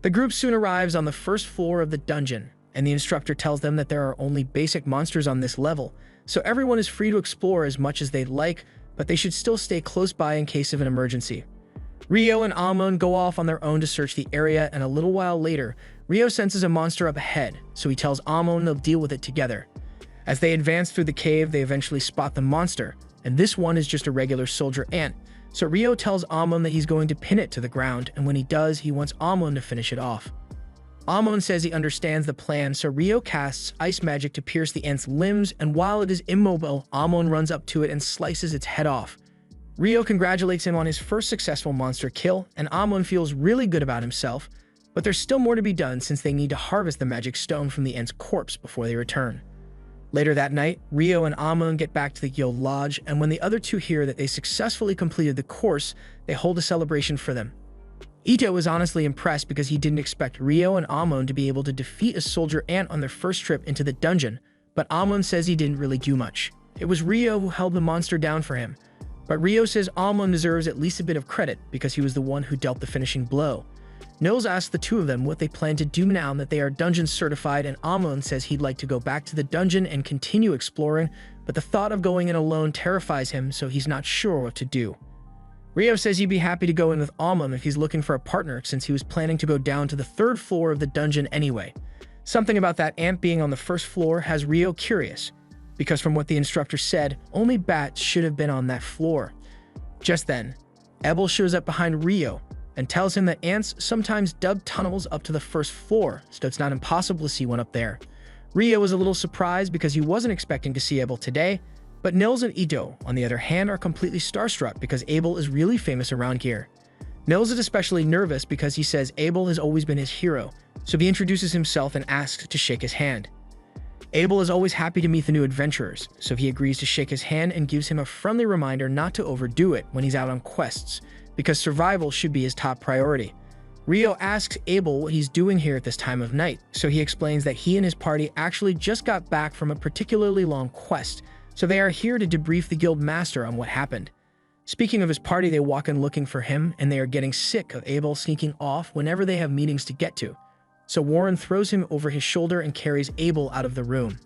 Speaker 1: The group soon arrives on the first floor of the dungeon, and the instructor tells them that there are only basic monsters on this level, so everyone is free to explore as much as they'd like, but they should still stay close by in case of an emergency. Rio and Amon go off on their own to search the area, and a little while later, Rio senses a monster up ahead, so he tells Amon they'll deal with it together. As they advance through the cave, they eventually spot the monster, and this one is just a regular soldier ant, so Rio tells Amon that he's going to pin it to the ground, and when he does, he wants Amon to finish it off. Amon says he understands the plan, so Rio casts ice magic to pierce the ant's limbs, and while it is immobile, Amon runs up to it and slices its head off. Rio congratulates him on his first successful monster kill, and Amon feels really good about himself, but there's still more to be done since they need to harvest the magic stone from the Ent's corpse before they return. Later that night, Rio and Amon get back to the guild lodge, and when the other two hear that they successfully completed the course, they hold a celebration for them. Ito is honestly impressed because he didn't expect Rio and Amon to be able to defeat a soldier ant on their first trip into the dungeon, but Amon says he didn't really do much. It was Rio who held the monster down for him, but Rio says Amon deserves at least a bit of credit because he was the one who dealt the finishing blow. Nils asks the two of them what they plan to do now that they are dungeon certified, and Amon says he'd like to go back to the dungeon and continue exploring, but the thought of going in alone terrifies him, so he's not sure what to do. Rio says he'd be happy to go in with Amon if he's looking for a partner, since he was planning to go down to the third floor of the dungeon anyway. Something about that ant being on the first floor has Rio curious, because from what the instructor said, only bats should have been on that floor. Just then, Ebel shows up behind Rio and tells him that ants sometimes dug tunnels up to the first floor, so it's not impossible to see one up there. Rio was a little surprised because he wasn't expecting to see Ebel today, but Nils and Ito, on the other hand, are completely starstruck because Abel is really famous around here. Nils is especially nervous because he says Abel has always been his hero, so he introduces himself and asks to shake his hand. Abel is always happy to meet the new adventurers, so he agrees to shake his hand and gives him a friendly reminder not to overdo it when he's out on quests, because survival should be his top priority. Rio asks Abel what he's doing here at this time of night, so he explains that he and his party actually just got back from a particularly long quest, so they are here to debrief the guild master on what happened. Speaking of his party, they walk in looking for him, and they are getting sick of Abel sneaking off whenever they have meetings to get to. So Warren throws him over his shoulder and carries Abel out of the room.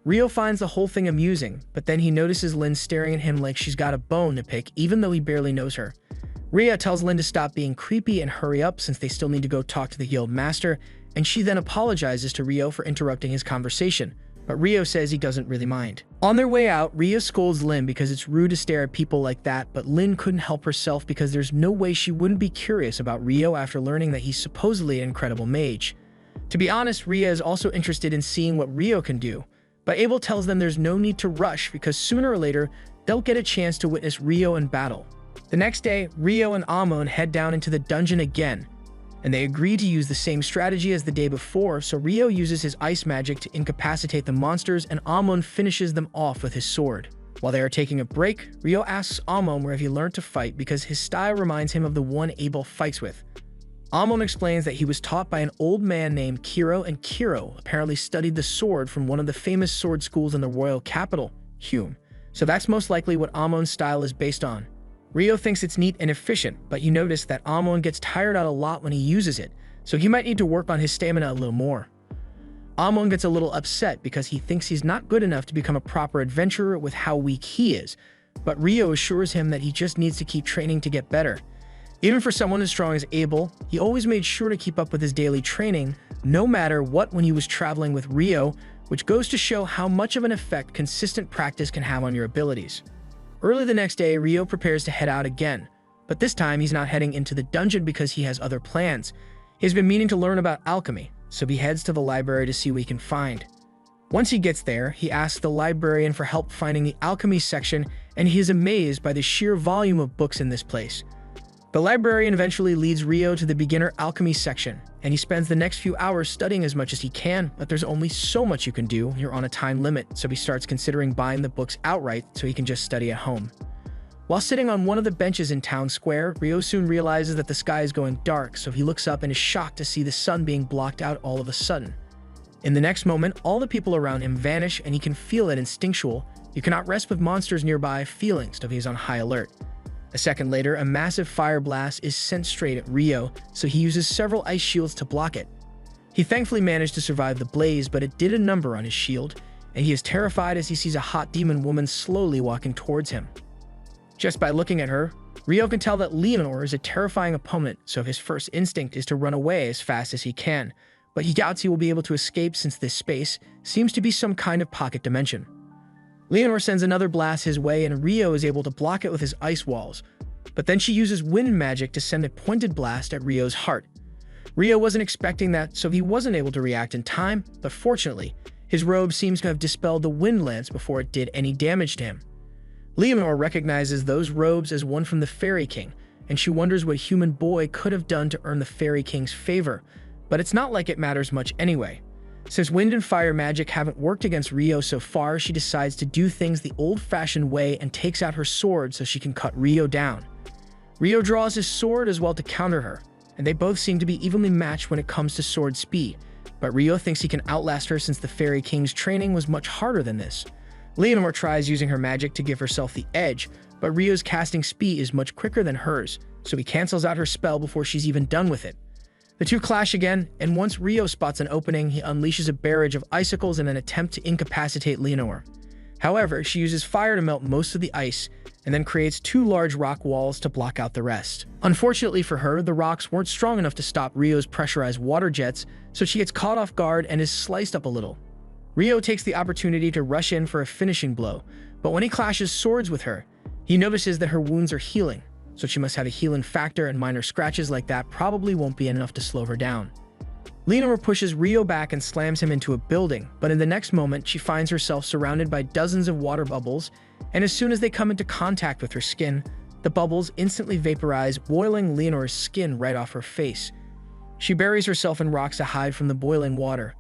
Speaker 1: Rio finds the whole thing amusing, but then he notices Lynn staring at him like she's got a bone to pick even though he barely knows her. Ria tells Lynn to stop being creepy and hurry up since they still need to go talk to the guild master, and she then apologizes to Rio for interrupting his conversation, but Rio says he doesn't really mind. On their way out, Ria scolds Lynn because it's rude to stare at people like that, but Lynn couldn't help herself because there's no way she wouldn't be curious about Rio after learning that he's supposedly an incredible mage. To be honest, Ria is also interested in seeing what Rio can do, but Abel tells them there's no need to rush because sooner or later, they'll get a chance to witness Rio in battle. The next day, Rio and Amon head down into the dungeon again, and they agree to use the same strategy as the day before, so Rio uses his ice magic to incapacitate the monsters and Amon finishes them off with his sword. While they are taking a break, Rio asks Amon where he learned to fight because his style reminds him of the one Abel fights with. Amon explains that he was taught by an old man named Kiro, and Kiro apparently studied the sword from one of the famous sword schools in the royal capital, Hume. So that's most likely what Amon's style is based on. Rio thinks it's neat and efficient, but you notice that Amon gets tired out a lot when he uses it, so he might need to work on his stamina a little more. Amon gets a little upset because he thinks he's not good enough to become a proper adventurer with how weak he is, but Rio assures him that he just needs to keep training to get better. Even for someone as strong as Abel, he always made sure to keep up with his daily training, no matter what, when he was traveling with Rio, which goes to show how much of an effect consistent practice can have on your abilities. Early the next day, Rio prepares to head out again, but this time he's not heading into the dungeon because he has other plans. He's been meaning to learn about alchemy, so he heads to the library to see what he can find. Once he gets there, he asks the librarian for help finding the alchemy section, and he is amazed by the sheer volume of books in this place. The librarian eventually leads Rio to the beginner alchemy section, and he spends the next few hours studying as much as he can, but there's only so much you can do, you're on a time limit, so he starts considering buying the books outright so he can just study at home. While sitting on one of the benches in town square, Rio soon realizes that the sky is going dark, so he looks up and is shocked to see the sun being blocked out all of a sudden. In the next moment, all the people around him vanish and he can feel it instinctual. You cannot rest with monsters nearby feeling, so he is on high alert. A second later, a massive fire blast is sent straight at Rio, so he uses several ice shields to block it. He thankfully managed to survive the blaze, but it did a number on his shield, and he is terrified as he sees a hot demon woman slowly walking towards him. Just by looking at her, Rio can tell that Leonor is a terrifying opponent, so his first instinct is to run away as fast as he can, but he doubts he will be able to escape since this space seems to be some kind of pocket dimension. Leonor sends another blast his way and Rio is able to block it with his ice walls, but then she uses wind magic to send a pointed blast at Rio's heart. Rio wasn't expecting that, so he wasn't able to react in time, but fortunately, his robe seems to have dispelled the wind lance before it did any damage to him. Leonor recognizes those robes as one from the Fairy King, and she wonders what human boy could have done to earn the Fairy King's favor, but it's not like it matters much anyway. Since wind and fire magic haven't worked against Rio so far, she decides to do things the old-fashioned way and takes out her sword so she can cut Rio down. Rio draws his sword as well to counter her, and they both seem to be evenly matched when it comes to sword speed, but Rio thinks he can outlast her since the Fairy King's training was much harder than this. Leonor tries using her magic to give herself the edge, but Rio's casting speed is much quicker than hers, so he cancels out her spell before she's even done with it. The two clash again, and once Rio spots an opening, he unleashes a barrage of icicles in an attempt to incapacitate Leonor. However, she uses fire to melt most of the ice, and then creates two large rock walls to block out the rest. Unfortunately for her, the rocks weren't strong enough to stop Rio's pressurized water jets, so she gets caught off guard and is sliced up a little. Rio takes the opportunity to rush in for a finishing blow, but when he clashes swords with her, he notices that her wounds are healing, so she must have a healing factor, and minor scratches like that probably won't be enough to slow her down. Leonor pushes Rio back and slams him into a building, but in the next moment she finds herself surrounded by dozens of water bubbles, and as soon as they come into contact with her skin, the bubbles instantly vaporize, boiling Leonor's skin right off her face. She buries herself in rocks to hide from the boiling water,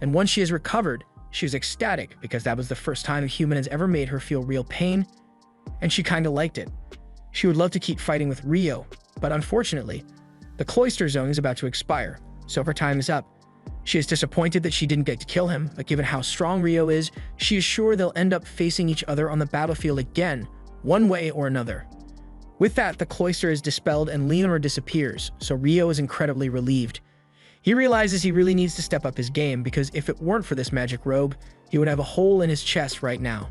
Speaker 1: and once she has recovered, she is ecstatic because that was the first time a human has ever made her feel real pain, and she kinda liked it. She would love to keep fighting with Rio, but unfortunately, the cloister zone is about to expire, so her time is up. She is disappointed that she didn't get to kill him, but given how strong Rio is, she is sure they'll end up facing each other on the battlefield again, one way or another. With that, the cloister is dispelled and Leonor disappears, so Rio is incredibly relieved. He realizes he really needs to step up his game because if it weren't for this magic robe, he would have a hole in his chest right now.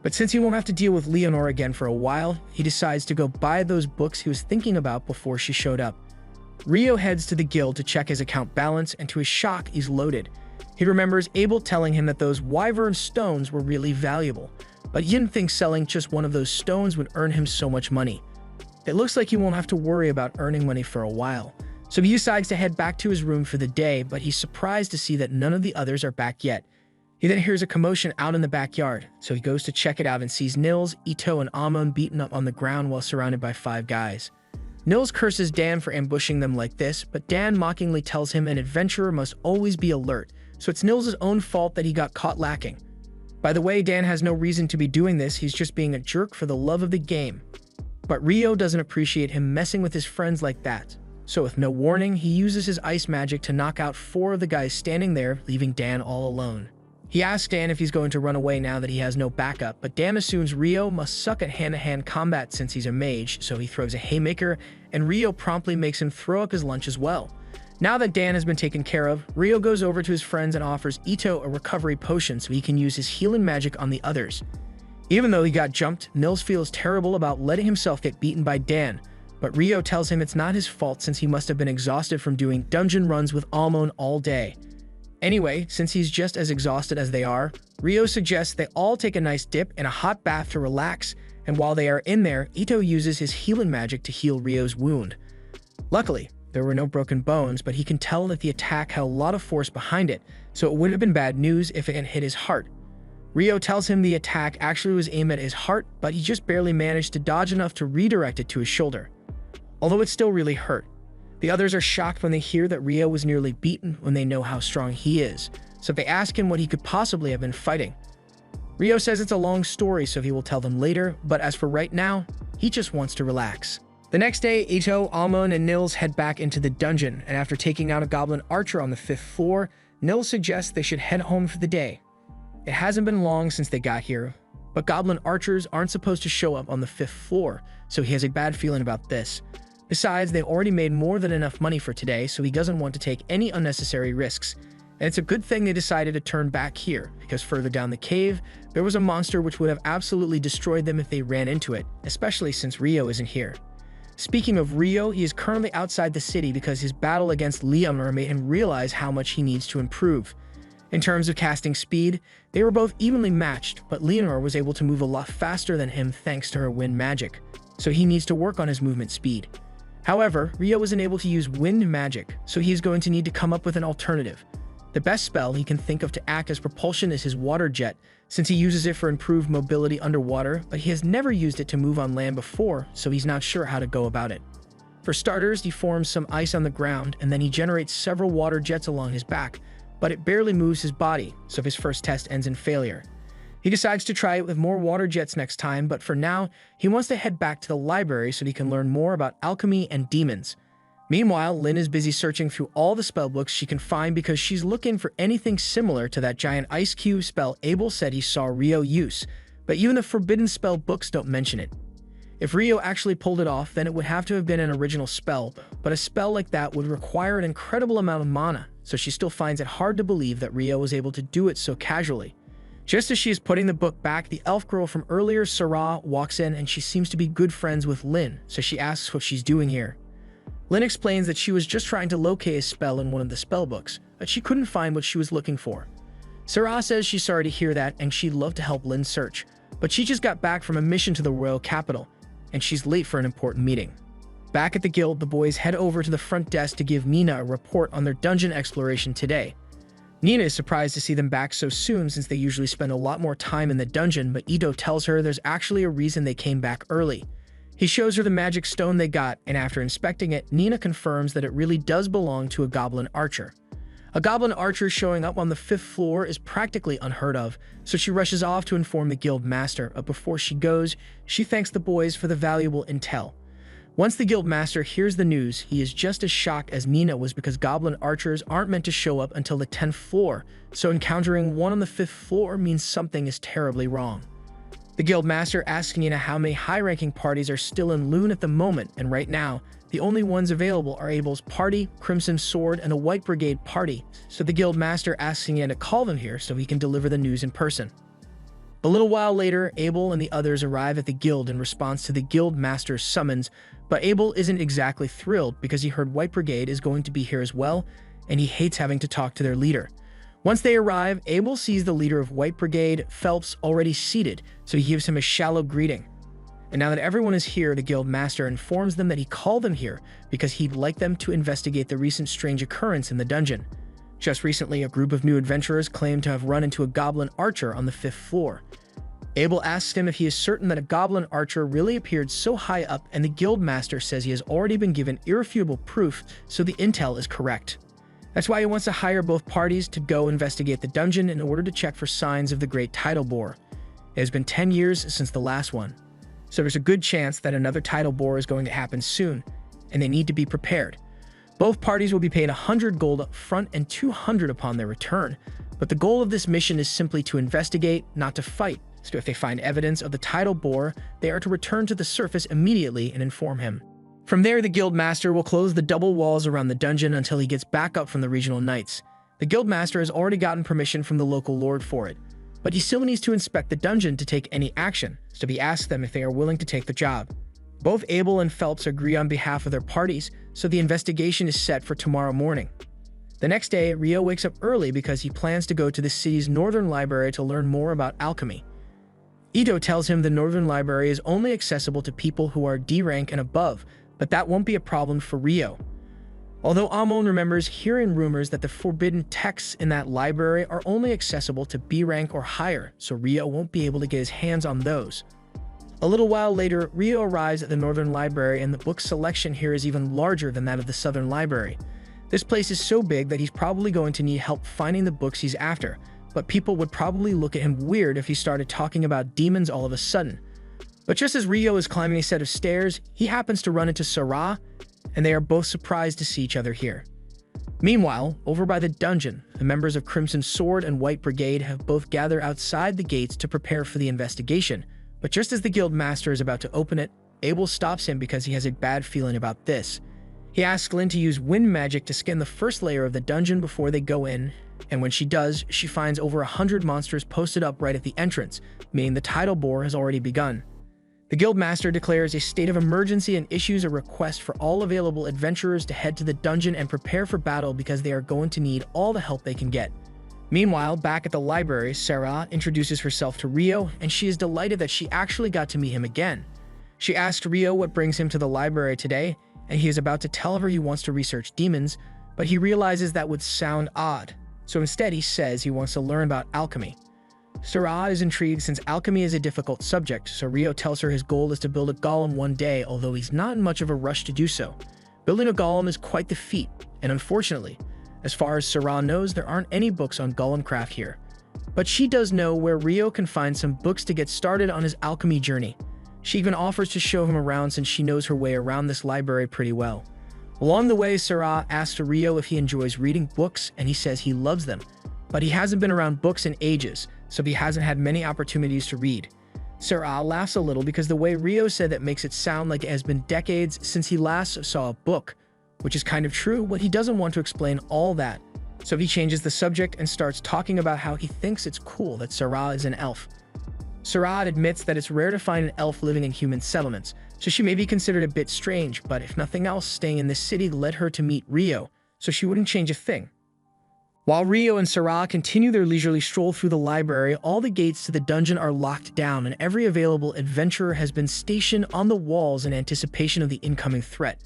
Speaker 1: But since he won't have to deal with Leonor again for a while, he decides to go buy those books he was thinking about before she showed up. Rio heads to the guild to check his account balance, and to his shock, he's loaded. He remembers Abel telling him that those wyvern stones were really valuable, but he didn't think selling just one of those stones would earn him so much money. It looks like he won't have to worry about earning money for a while, so he decides to head back to his room for the day, but he's surprised to see that none of the others are back yet. He then hears a commotion out in the backyard, so he goes to check it out and sees Nils, Ito, and Amon beaten up on the ground while surrounded by 5 guys. Nils curses Dan for ambushing them like this, but Dan mockingly tells him an adventurer must always be alert, so it's Nils' own fault that he got caught lacking. By the way, Dan has no reason to be doing this, he's just being a jerk for the love of the game. But Rio doesn't appreciate him messing with his friends like that, so with no warning, he uses his ice magic to knock out 4 of the guys standing there, leaving Dan all alone. He asks Dan if he's going to run away now that he has no backup, but Dan assumes Rio must suck at hand-to-hand combat since he's a mage, so he throws a haymaker, and Rio promptly makes him throw up his lunch as well. Now that Dan has been taken care of, Rio goes over to his friends and offers Ito a recovery potion so he can use his healing magic on the others. Even though he got jumped, Nils feels terrible about letting himself get beaten by Dan, but Rio tells him it's not his fault since he must have been exhausted from doing dungeon runs with Almon all day. Anyway, since he's just as exhausted as they are, Rio suggests they all take a nice dip in a hot bath to relax, and while they are in there, Ito uses his healing magic to heal Rio's wound. Luckily, there were no broken bones, but he can tell that the attack had a lot of force behind it, so it would have been bad news if it had hit his heart. Rio tells him the attack actually was aimed at his heart, but he just barely managed to dodge enough to redirect it to his shoulder. Although it still really hurt. The others are shocked when they hear that Rio was nearly beaten when they know how strong he is, so they ask him what he could possibly have been fighting. Rio says it's a long story, so he will tell them later, but as for right now, he just wants to relax. The next day, Ito, Almon, and Nils head back into the dungeon, and after taking out a goblin archer on the 5th floor, Nils suggests they should head home for the day. It hasn't been long since they got here, but goblin archers aren't supposed to show up on the 5th floor, so he has a bad feeling about this. Besides, they already made more than enough money for today, so he doesn't want to take any unnecessary risks. And it's a good thing they decided to turn back here, because further down the cave, there was a monster which would have absolutely destroyed them if they ran into it, especially since Rio isn't here. Speaking of Rio, he is currently outside the city because his battle against Leonor made him realize how much he needs to improve. In terms of casting speed, they were both evenly matched, but Leonor was able to move a lot faster than him thanks to her wind magic, so he needs to work on his movement speed. However, Rio isn't able to use wind magic, so he is going to need to come up with an alternative. The best spell he can think of to act as propulsion is his water jet, since he uses it for improved mobility underwater, but he has never used it to move on land before, so he's not sure how to go about it. For starters, he forms some ice on the ground, and then he generates several water jets along his back, but it barely moves his body, so his first test ends in failure. He decides to try it with more water jets next time, but for now, he wants to head back to the library so he can learn more about alchemy and demons. Meanwhile, Lynn is busy searching through all the spellbooks she can find because she's looking for anything similar to that giant ice cube spell Abel said he saw Rio use, but even the forbidden spell books don't mention it. If Rio actually pulled it off, then it would have to have been an original spell, but a spell like that would require an incredible amount of mana, so she still finds it hard to believe that Rio was able to do it so casually. Just as she is putting the book back, the elf girl from earlier, Sarah, walks in and she seems to be good friends with Lynn, so she asks what she's doing here. Lynn explains that she was just trying to locate a spell in one of the spellbooks, but she couldn't find what she was looking for. Sarah says she's sorry to hear that and she'd love to help Lynn search, but she just got back from a mission to the royal capital, and she's late for an important meeting. Back at the guild, the boys head over to the front desk to give Nina a report on their dungeon exploration today. Nina is surprised to see them back so soon since they usually spend a lot more time in the dungeon, but Ito tells her there's actually a reason they came back early. He shows her the magic stone they got, and after inspecting it, Nina confirms that it really does belong to a goblin archer. A goblin archer showing up on the 5th floor is practically unheard of, so she rushes off to inform the guild master, but before she goes, she thanks the boys for the valuable intel. Once the guild master hears the news, he is just as shocked as Nina was because goblin archers aren't meant to show up until the 10th floor, so encountering one on the 5th floor means something is terribly wrong. The guild master asks Nina how many high-ranking parties are still in Loon at the moment, and right now, the only ones available are Abel's party, Crimson Sword, and a White Brigade party, so the guild master asks Nina to call them here so he can deliver the news in person. A little while later, Abel and the others arrive at the guild in response to the guild master's summons, but Abel isn't exactly thrilled because he heard White Brigade is going to be here as well, and he hates having to talk to their leader. Once they arrive, Abel sees the leader of White Brigade, Phelps, already seated, so he gives him a shallow greeting. And now that everyone is here, the guild master informs them that he called them here because he'd like them to investigate the recent strange occurrence in the dungeon. Just recently, a group of new adventurers claimed to have run into a goblin archer on the 5th floor. Abel asks him if he is certain that a goblin archer really appeared so high up, and the guild master says he has already been given irrefutable proof, so the intel is correct. That's why he wants to hire both parties to go investigate the dungeon in order to check for signs of the Great Tidal Bore. It has been 10 years since the last one, so there's a good chance that another tidal bore is going to happen soon, and they need to be prepared. Both parties will be paid 100 gold up front and 200 upon their return, but the goal of this mission is simply to investigate, not to fight, so if they find evidence of the tidal bore, they are to return to the surface immediately and inform him. From there, the guild master will close the double walls around the dungeon until he gets back up from the regional knights. The guild master has already gotten permission from the local lord for it, but he still needs to inspect the dungeon to take any action, so he asks them if they are willing to take the job. Both Abel and Phelps agree on behalf of their parties, so the investigation is set for tomorrow morning. The next day, Rio wakes up early because he plans to go to the city's northern library to learn more about alchemy. Ito tells him the northern library is only accessible to people who are D rank and above, but that won't be a problem for Rio. Although Amon remembers hearing rumors that the forbidden texts in that library are only accessible to B rank or higher, so Rio won't be able to get his hands on those. A little while later, Rio arrives at the Northern Library, and the book selection here is even larger than that of the Southern Library. This place is so big that he's probably going to need help finding the books he's after, but people would probably look at him weird if he started talking about demons all of a sudden. But just as Rio is climbing a set of stairs, he happens to run into Sarah, and they are both surprised to see each other here. Meanwhile, over by the dungeon, the members of Crimson Sword and White Brigade have both gathered outside the gates to prepare for the investigation, but just as the guild master is about to open it, Abel stops him because he has a bad feeling about this. He asks Lynn to use wind magic to scan the first layer of the dungeon before they go in, and when she does, she finds over 100 monsters posted up right at the entrance, meaning the tidal bore has already begun. The guildmaster declares a state of emergency and issues a request for all available adventurers to head to the dungeon and prepare for battle because they are going to need all the help they can get. Meanwhile, back at the library, Sarah introduces herself to Rio, and she is delighted that she actually got to meet him again. She asks Rio what brings him to the library today, and he is about to tell her he wants to research demons, but he realizes that would sound odd. so instead he says he wants to learn about alchemy. Sarah is intrigued since alchemy is a difficult subject, so Rio tells her his goal is to build a golem one day, although he's not in much of a rush to do so. Building a golem is quite the feat, and unfortunately, as far as Sarah knows, there aren't any books on golem craft here. But she does know where Rio can find some books to get started on his alchemy journey. She even offers to show him around since she knows her way around this library pretty well. Along the way, Sarah asks Rio if he enjoys reading books, and he says he loves them, but he hasn't been around books in ages, so he hasn't had many opportunities to read. Sarah laughs a little because the way Rio said that makes it sound like it has been decades since he last saw a book, which is kind of true, but he doesn't want to explain all that. So he changes the subject and starts talking about how he thinks it's cool that Sarah is an elf. Sarah admits that it's rare to find an elf living in human settlements, so she may be considered a bit strange, but if nothing else, staying in this city led her to meet Rio, so she wouldn't change a thing. While Rio and Sarah continue their leisurely stroll through the library, all the gates to the dungeon are locked down and every available adventurer has been stationed on the walls in anticipation of the incoming threat.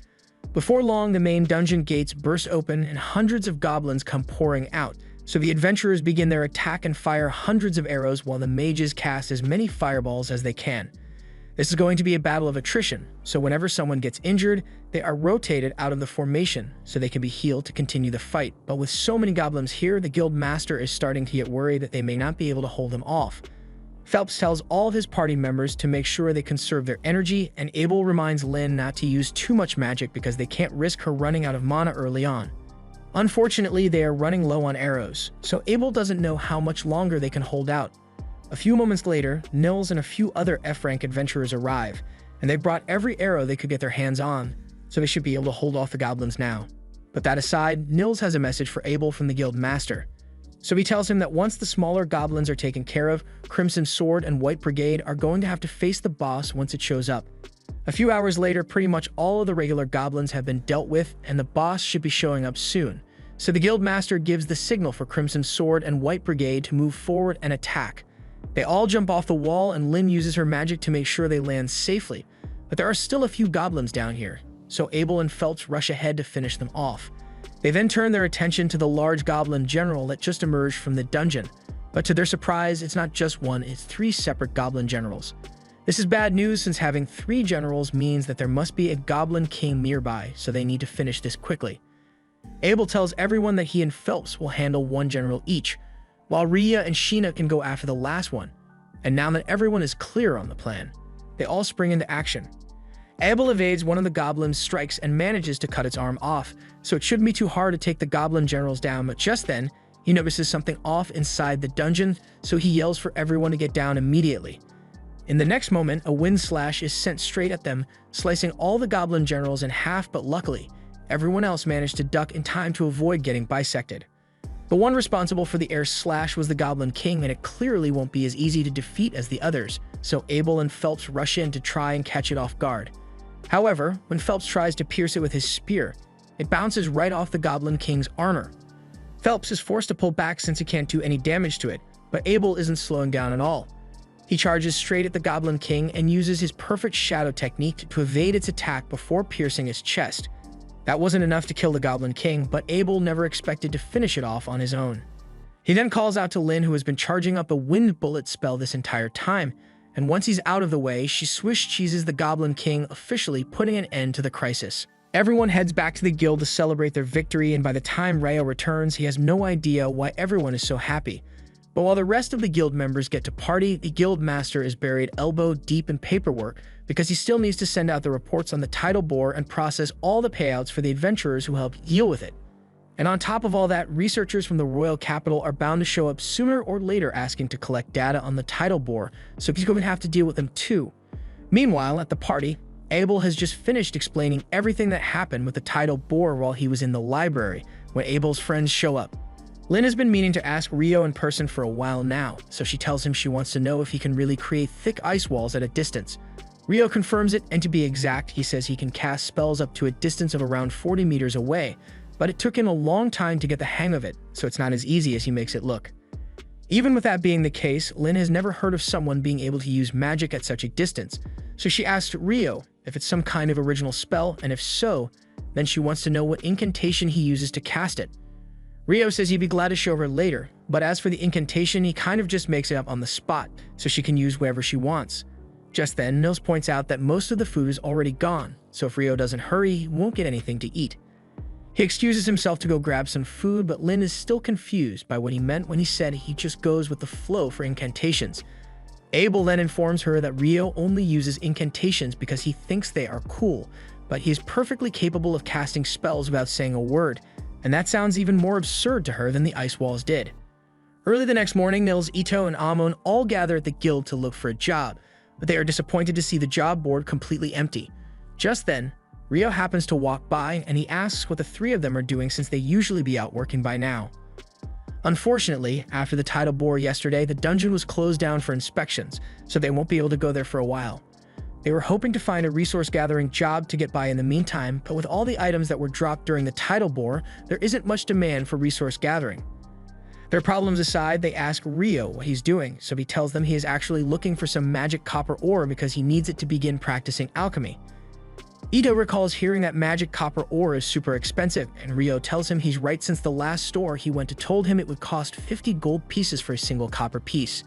Speaker 1: Before long, the main dungeon gates burst open and hundreds of goblins come pouring out, so the adventurers begin their attack and fire hundreds of arrows while the mages cast as many fireballs as they can. This is going to be a battle of attrition, so whenever someone gets injured, they are rotated out of the formation so they can be healed to continue the fight. But with so many goblins here, the guild master is starting to get worried that they may not be able to hold them off. Phelps tells all of his party members to make sure they conserve their energy, and Abel reminds Lynn not to use too much magic because they can't risk her running out of mana early on. Unfortunately, they are running low on arrows, so Abel doesn't know how much longer they can hold out. A few moments later, Nils and a few other F-rank adventurers arrive, and they brought every arrow they could get their hands on, so they should be able to hold off the goblins now. But that aside, Nils has a message for Abel from the guild master. So he tells him that once the smaller goblins are taken care of, Crimson Sword and White Brigade are going to have to face the boss once it shows up. A few hours later, pretty much all of the regular goblins have been dealt with, and the boss should be showing up soon. So the guild master gives the signal for Crimson Sword and White Brigade to move forward and attack. They all jump off the wall, and Lynn uses her magic to make sure they land safely. But there are still a few goblins down here, so Abel and Phelps rush ahead to finish them off. They then turn their attention to the large goblin general that just emerged from the dungeon. But to their surprise, it's not just one, it's 3 separate goblin generals. This is bad news since having 3 generals means that there must be a goblin king nearby, so they need to finish this quickly. Abel tells everyone that he and Phelps will handle 1 general each, while Rhea and Sheena can go after the last one. And now that everyone is clear on the plan, they all spring into action. Abel evades one of the goblin's strikes and manages to cut its arm off, so it shouldn't be too hard to take the goblin generals down, but just then, he notices something off inside the dungeon, so he yells for everyone to get down immediately. In the next moment, a wind slash is sent straight at them, slicing all the goblin generals in half, but luckily, everyone else managed to duck in time to avoid getting bisected. The one responsible for the air slash was the Goblin King, and it clearly won't be as easy to defeat as the others, so Abel and Phelps rush in to try and catch it off guard. However, when Phelps tries to pierce it with his spear, it bounces right off the Goblin King's armor. Phelps is forced to pull back since he can't do any damage to it, but Abel isn't slowing down at all. He charges straight at the Goblin King and uses his perfect shadow technique to evade its attack before piercing his chest. That wasn't enough to kill the Goblin King, but Abel never expected to finish it off on his own. He then calls out to Lynn, who has been charging up a wind bullet spell this entire time, and once he's out of the way, she swish cheeses the Goblin King, officially putting an end to the crisis. Everyone heads back to the guild to celebrate their victory, and by the time Rayo returns, he has no idea why everyone is so happy. But while the rest of the guild members get to party, the guild master is buried elbow deep in paperwork because he still needs to send out the reports on the tidal bore and process all the payouts for the adventurers who helped deal with it. And on top of all that, researchers from the royal capital are bound to show up sooner or later asking to collect data on the tidal bore, so he's going to have to deal with them too. Meanwhile, at the party, Abel has just finished explaining everything that happened with the tidal bore while he was in the library when Abel's friends show up. Lynn has been meaning to ask Rio in person for a while now, so she tells him she wants to know if he can really create thick ice walls at a distance. Rio confirms it, and to be exact, he says he can cast spells up to a distance of around 40 meters away, but it took him a long time to get the hang of it, so it's not as easy as he makes it look. Even with that being the case, Lynn has never heard of someone being able to use magic at such a distance, so she asks Rio if it's some kind of original spell, and if so, then she wants to know what incantation he uses to cast it. Rio says he'd be glad to show her later, but as for the incantation, he kind of just makes it up on the spot, so she can use wherever she wants. Just then, Nils points out that most of the food is already gone, so if Rio doesn't hurry, he won't get anything to eat. He excuses himself to go grab some food, but Lynn is still confused by what he meant when he said he just goes with the flow for incantations. Abel then informs her that Rio only uses incantations because he thinks they are cool, but he is perfectly capable of casting spells without saying a word, and that sounds even more absurd to her than the ice walls did. Early the next morning, Nils, Ito, and Amon all gather at the guild to look for a job, but they are disappointed to see the job board completely empty. Just then, Rio happens to walk by and he asks what the three of them are doing since they usually be out working by now. Unfortunately, after the title bore yesterday, the dungeon was closed down for inspections, so they won't be able to go there for a while. They were hoping to find a resource gathering job to get by in the meantime, but with all the items that were dropped during the title bore, there isn't much demand for resource gathering. Their problems aside, they ask Rio what he's doing, so he tells them he is actually looking for some magic copper ore because he needs it to begin practicing alchemy. Ito recalls hearing that magic copper ore is super expensive, and Rio tells him he's right since the last store he went to told him it would cost 50 gold pieces for a single copper piece.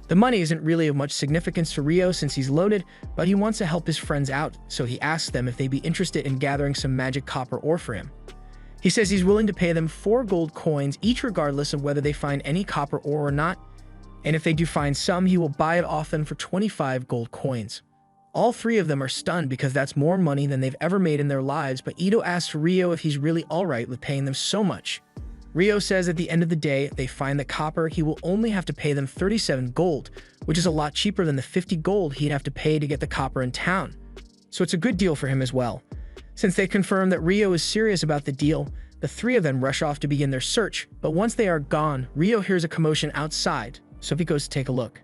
Speaker 1: The money isn't really of much significance to Rio since he's loaded, but he wants to help his friends out, so he asks them if they'd be interested in gathering some magic copper ore for him. He says he's willing to pay them 4 gold coins each regardless of whether they find any copper ore or not, and if they do find some, he will buy it off them for 25 gold coins. All three of them are stunned because that's more money than they've ever made in their lives, but Ito asks Rio if he's really alright with paying them so much. Rio says at the end of the day, if they find the copper, he will only have to pay them 37 gold, which is a lot cheaper than the 50 gold he'd have to pay to get the copper in town. So it's a good deal for him as well. Since they confirm that Rio is serious about the deal, the three of them rush off to begin their search, but once they are gone, Rio hears a commotion outside, so he goes to take a look.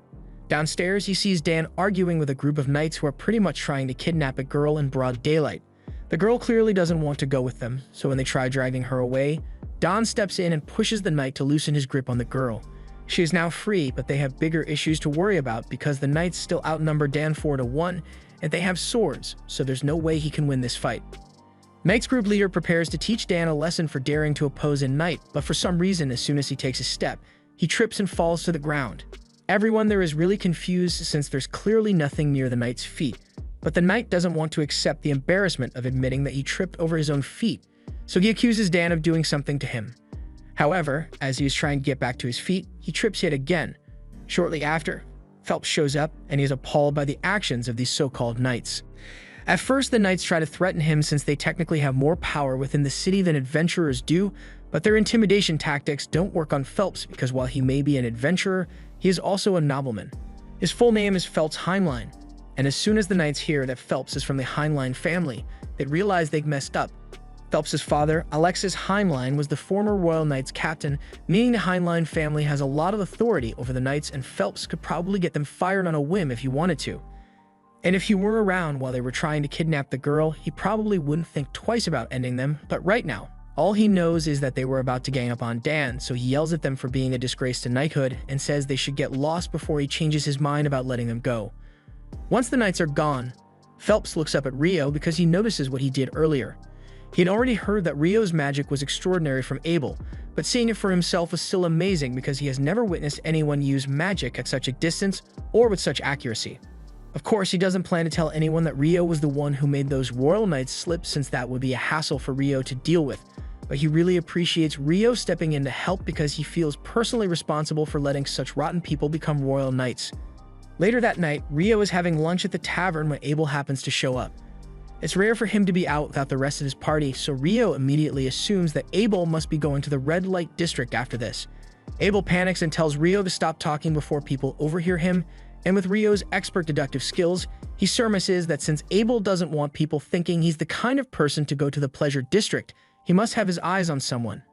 Speaker 1: Downstairs, he sees Dan arguing with a group of knights who are pretty much trying to kidnap a girl in broad daylight. The girl clearly doesn't want to go with them, so when they try dragging her away, Don steps in and pushes the knight to loosen his grip on the girl. She is now free, but they have bigger issues to worry about because the knights still outnumber Dan 4-1, and they have swords, so there's no way he can win this fight. Knight's group leader prepares to teach Dan a lesson for daring to oppose a knight, but for some reason, as soon as he takes a step, he trips and falls to the ground. Everyone there is really confused since there's clearly nothing near the knight's feet, but the knight doesn't want to accept the embarrassment of admitting that he tripped over his own feet, so he accuses Dan of doing something to him. However, as he is trying to get back to his feet, he trips yet again. Shortly after, Phelps shows up and he is appalled by the actions of these so-called knights. At first, the knights try to threaten him since they technically have more power within the city than adventurers do, but their intimidation tactics don't work on Phelps because while he may be an adventurer, he is also a nobleman. His full name is Phelps Heinlein, and as soon as the knights hear that Phelps is from the Heinlein family, they realize they've messed up. Phelps's father, Alexis Heinlein, was the former Royal Knights captain, meaning the Heinlein family has a lot of authority over the knights, and Phelps could probably get them fired on a whim if he wanted to. And if he were around while they were trying to kidnap the girl, he probably wouldn't think twice about ending them, but right now, all he knows is that they were about to gang up on Dan, so he yells at them for being a disgrace to knighthood and says they should get lost before he changes his mind about letting them go. Once the knights are gone, Phelps looks up at Rio because he notices what he did earlier. He had already heard that Rio's magic was extraordinary from Abel, but seeing it for himself was still amazing because he has never witnessed anyone use magic at such a distance or with such accuracy. Of course, he doesn't plan to tell anyone that Rio was the one who made those royal knights slip since that would be a hassle for Rio to deal with, but he really appreciates Rio stepping in to help because he feels personally responsible for letting such rotten people become royal knights. Later that night, Rio is having lunch at the tavern when Abel happens to show up. It's rare for him to be out without the rest of his party, so Rio immediately assumes that Abel must be going to the red light district after this. Abel panics and tells Rio to stop talking before people overhear him, and with Rio's expert deductive skills, he surmises that since Abel doesn't want people thinking he's the kind of person to go to the pleasure district, he must have his eyes on someone.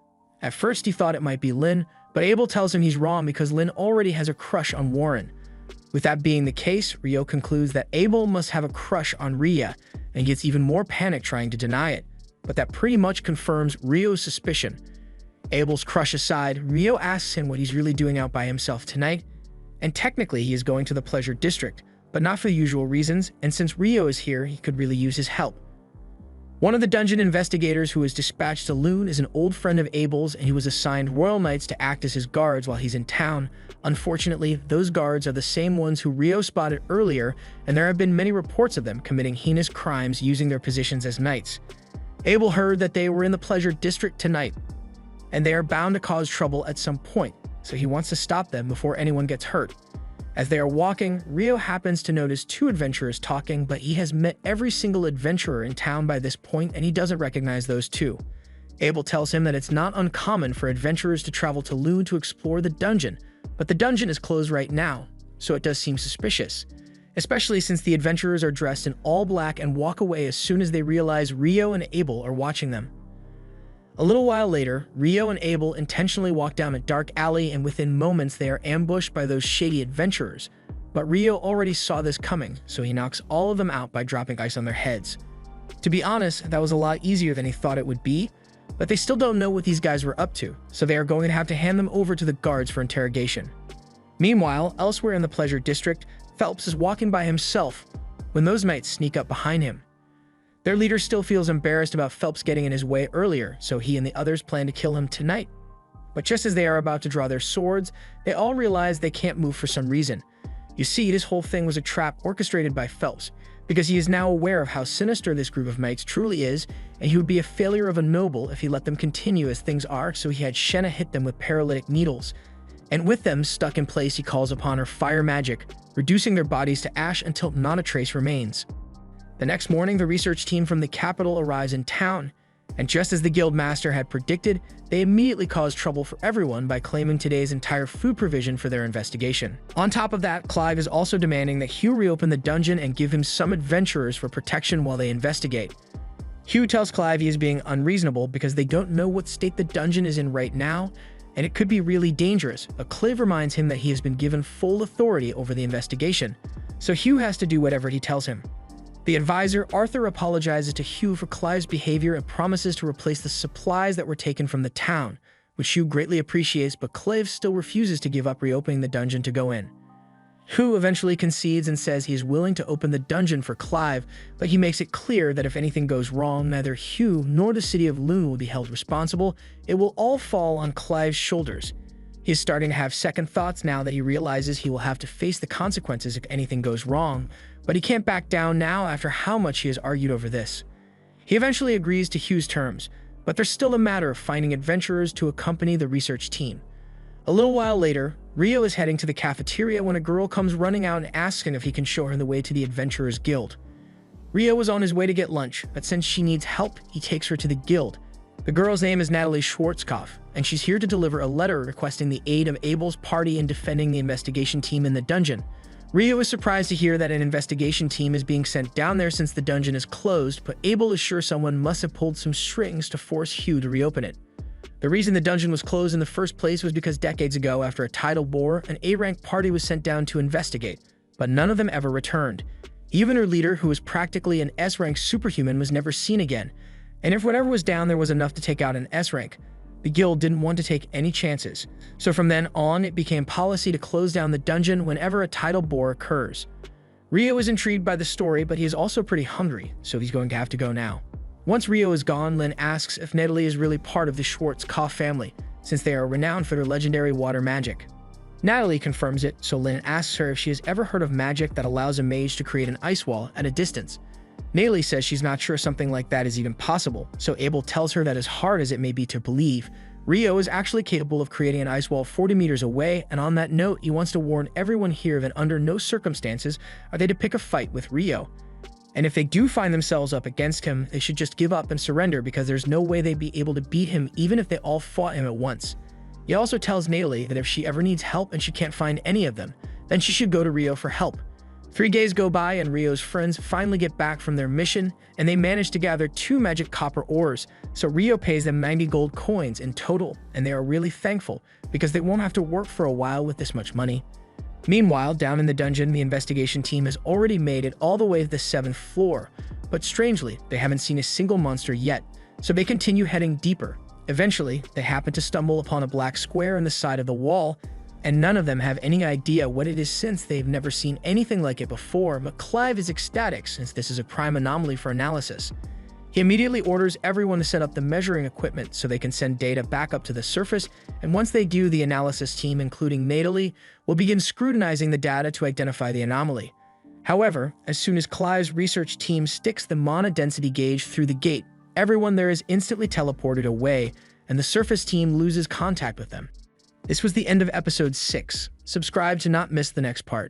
Speaker 1: At first he thought it might be Lynn, but Abel tells him he's wrong because Lynn already has a crush on Warren. With that being the case, Rio concludes that Abel must have a crush on Rhea, and gets even more panicked trying to deny it, but that pretty much confirms Rio's suspicion. Abel's crush aside, Rio asks him what he's really doing out by himself tonight, and technically he is going to the pleasure district, but not for the usual reasons, and since Rio is here, he could really use his help. One of the dungeon investigators who was dispatched to Loon is an old friend of Abel's, and he was assigned royal knights to act as his guards while he's in town. Unfortunately, those guards are the same ones who Rio spotted earlier, and there have been many reports of them committing heinous crimes using their positions as knights. Abel heard that they were in the pleasure district tonight, and they are bound to cause trouble at some point, so he wants to stop them before anyone gets hurt. As they are walking, Rio happens to notice two adventurers talking, but he has met every single adventurer in town by this point, and he doesn't recognize those two. Abel tells him that it's not uncommon for adventurers to travel to Loon to explore the dungeon, but the dungeon is closed right now, so it does seem suspicious, especially since the adventurers are dressed in all black and walk away as soon as they realize Rio and Abel are watching them. A little while later, Rio and Abel intentionally walk down a dark alley, and within moments they are ambushed by those shady adventurers. But Rio already saw this coming, so he knocks all of them out by dropping ice on their heads. To be honest, that was a lot easier than he thought it would be, but they still don't know what these guys were up to, so they are going to have to hand them over to the guards for interrogation. Meanwhile, elsewhere in the Pleasure District, Phelps is walking by himself when those knights sneak up behind him. Their leader still feels embarrassed about Phelps getting in his way earlier, so he and the others plan to kill him tonight. But just as they are about to draw their swords, they all realize they can't move for some reason. You see, this whole thing was a trap orchestrated by Phelps, because he is now aware of how sinister this group of knights truly is, and he would be a failure of a noble if he let them continue as things are, so he had Shenna hit them with paralytic needles. And with them stuck in place, he calls upon her fire magic, reducing their bodies to ash until not a trace remains. The next morning, the research team from the capital arrives in town, and just as the guild master had predicted, they immediately cause trouble for everyone by claiming today's entire food provision for their investigation. On top of that, Clive is also demanding that Hugh reopen the dungeon and give him some adventurers for protection while they investigate. Hugh tells Clive he is being unreasonable because they don't know what state the dungeon is in right now, and it could be really dangerous, but Clive reminds him that he has been given full authority over the investigation, so Hugh has to do whatever he tells him. The advisor, Arthur, apologizes to Hugh for Clive's behavior and promises to replace the supplies that were taken from the town, which Hugh greatly appreciates, but Clive still refuses to give up reopening the dungeon to go in. Hugh eventually concedes and says he is willing to open the dungeon for Clive, but he makes it clear that if anything goes wrong, neither Hugh nor the city of Loon will be held responsible. It will all fall on Clive's shoulders. He is starting to have second thoughts now that he realizes he will have to face the consequences if anything goes wrong, but he can't back down now after how much he has argued over this. He eventually agrees to Hugh's terms, but there's still a matter of finding adventurers to accompany the research team. A little while later, Rio is heading to the cafeteria when a girl comes running out and asks him if he can show her the way to the Adventurers Guild. Rio was on his way to get lunch, but since she needs help, he takes her to the guild. The girl's name is Natalie Schwarzkopf, and she's here to deliver a letter requesting the aid of Abel's party in defending the investigation team in the dungeon. Rio is surprised to hear that an investigation team is being sent down there since the dungeon is closed, but Abel is sure someone must have pulled some strings to force Hugh to reopen it. The reason the dungeon was closed in the first place was because decades ago, after a tidal bore, an A-rank party was sent down to investigate, but none of them ever returned. Even her leader, who was practically an S-rank superhuman, was never seen again, and if whatever was down there was enough to take out an S-rank, the guild didn't want to take any chances. So from then on, it became policy to close down the dungeon whenever a tidal bore occurs. Rio is intrigued by the story, but he is also pretty hungry, so he's going to have to go now. Once Rio is gone, Lynn asks if Natalie is really part of the Schwarzkopf family, since they are renowned for their legendary water magic. Natalie confirms it, so Lynn asks her if she has ever heard of magic that allows a mage to create an ice wall at a distance. Natalie says she's not sure something like that is even possible, so Abel tells her that as hard as it may be to believe, Rio is actually capable of creating an ice wall 40 meters away, and on that note, he wants to warn everyone here that under no circumstances are they to pick a fight with Rio. And if they do find themselves up against him, they should just give up and surrender because there's no way they'd be able to beat him even if they all fought him at once. He also tells Natalie that if she ever needs help and she can't find any of them, then she should go to Rio for help. 3 days go by and Rio's friends finally get back from their mission, and they manage to gather 2 magic copper ores, so Rio pays them 90 gold coins in total, and they are really thankful because they won't have to work for a while with this much money. Meanwhile, down in the dungeon, the investigation team has already made it all the way to the 7th floor, but strangely, they haven't seen a single monster yet, so they continue heading deeper. Eventually, they happen to stumble upon a black square in the side of the wall, and none of them have any idea what it is since they've never seen anything like it before, but Clive is ecstatic since this is a prime anomaly for analysis. He immediately orders everyone to set up the measuring equipment so they can send data back up to the surface, and once they do, the analysis team, including Nathalie, will begin scrutinizing the data to identify the anomaly. However, as soon as Clive's research team sticks the mana density gauge through the gate, everyone there is instantly teleported away, and the surface team loses contact with them. This was the end of episode 6. Subscribe to not miss the next part.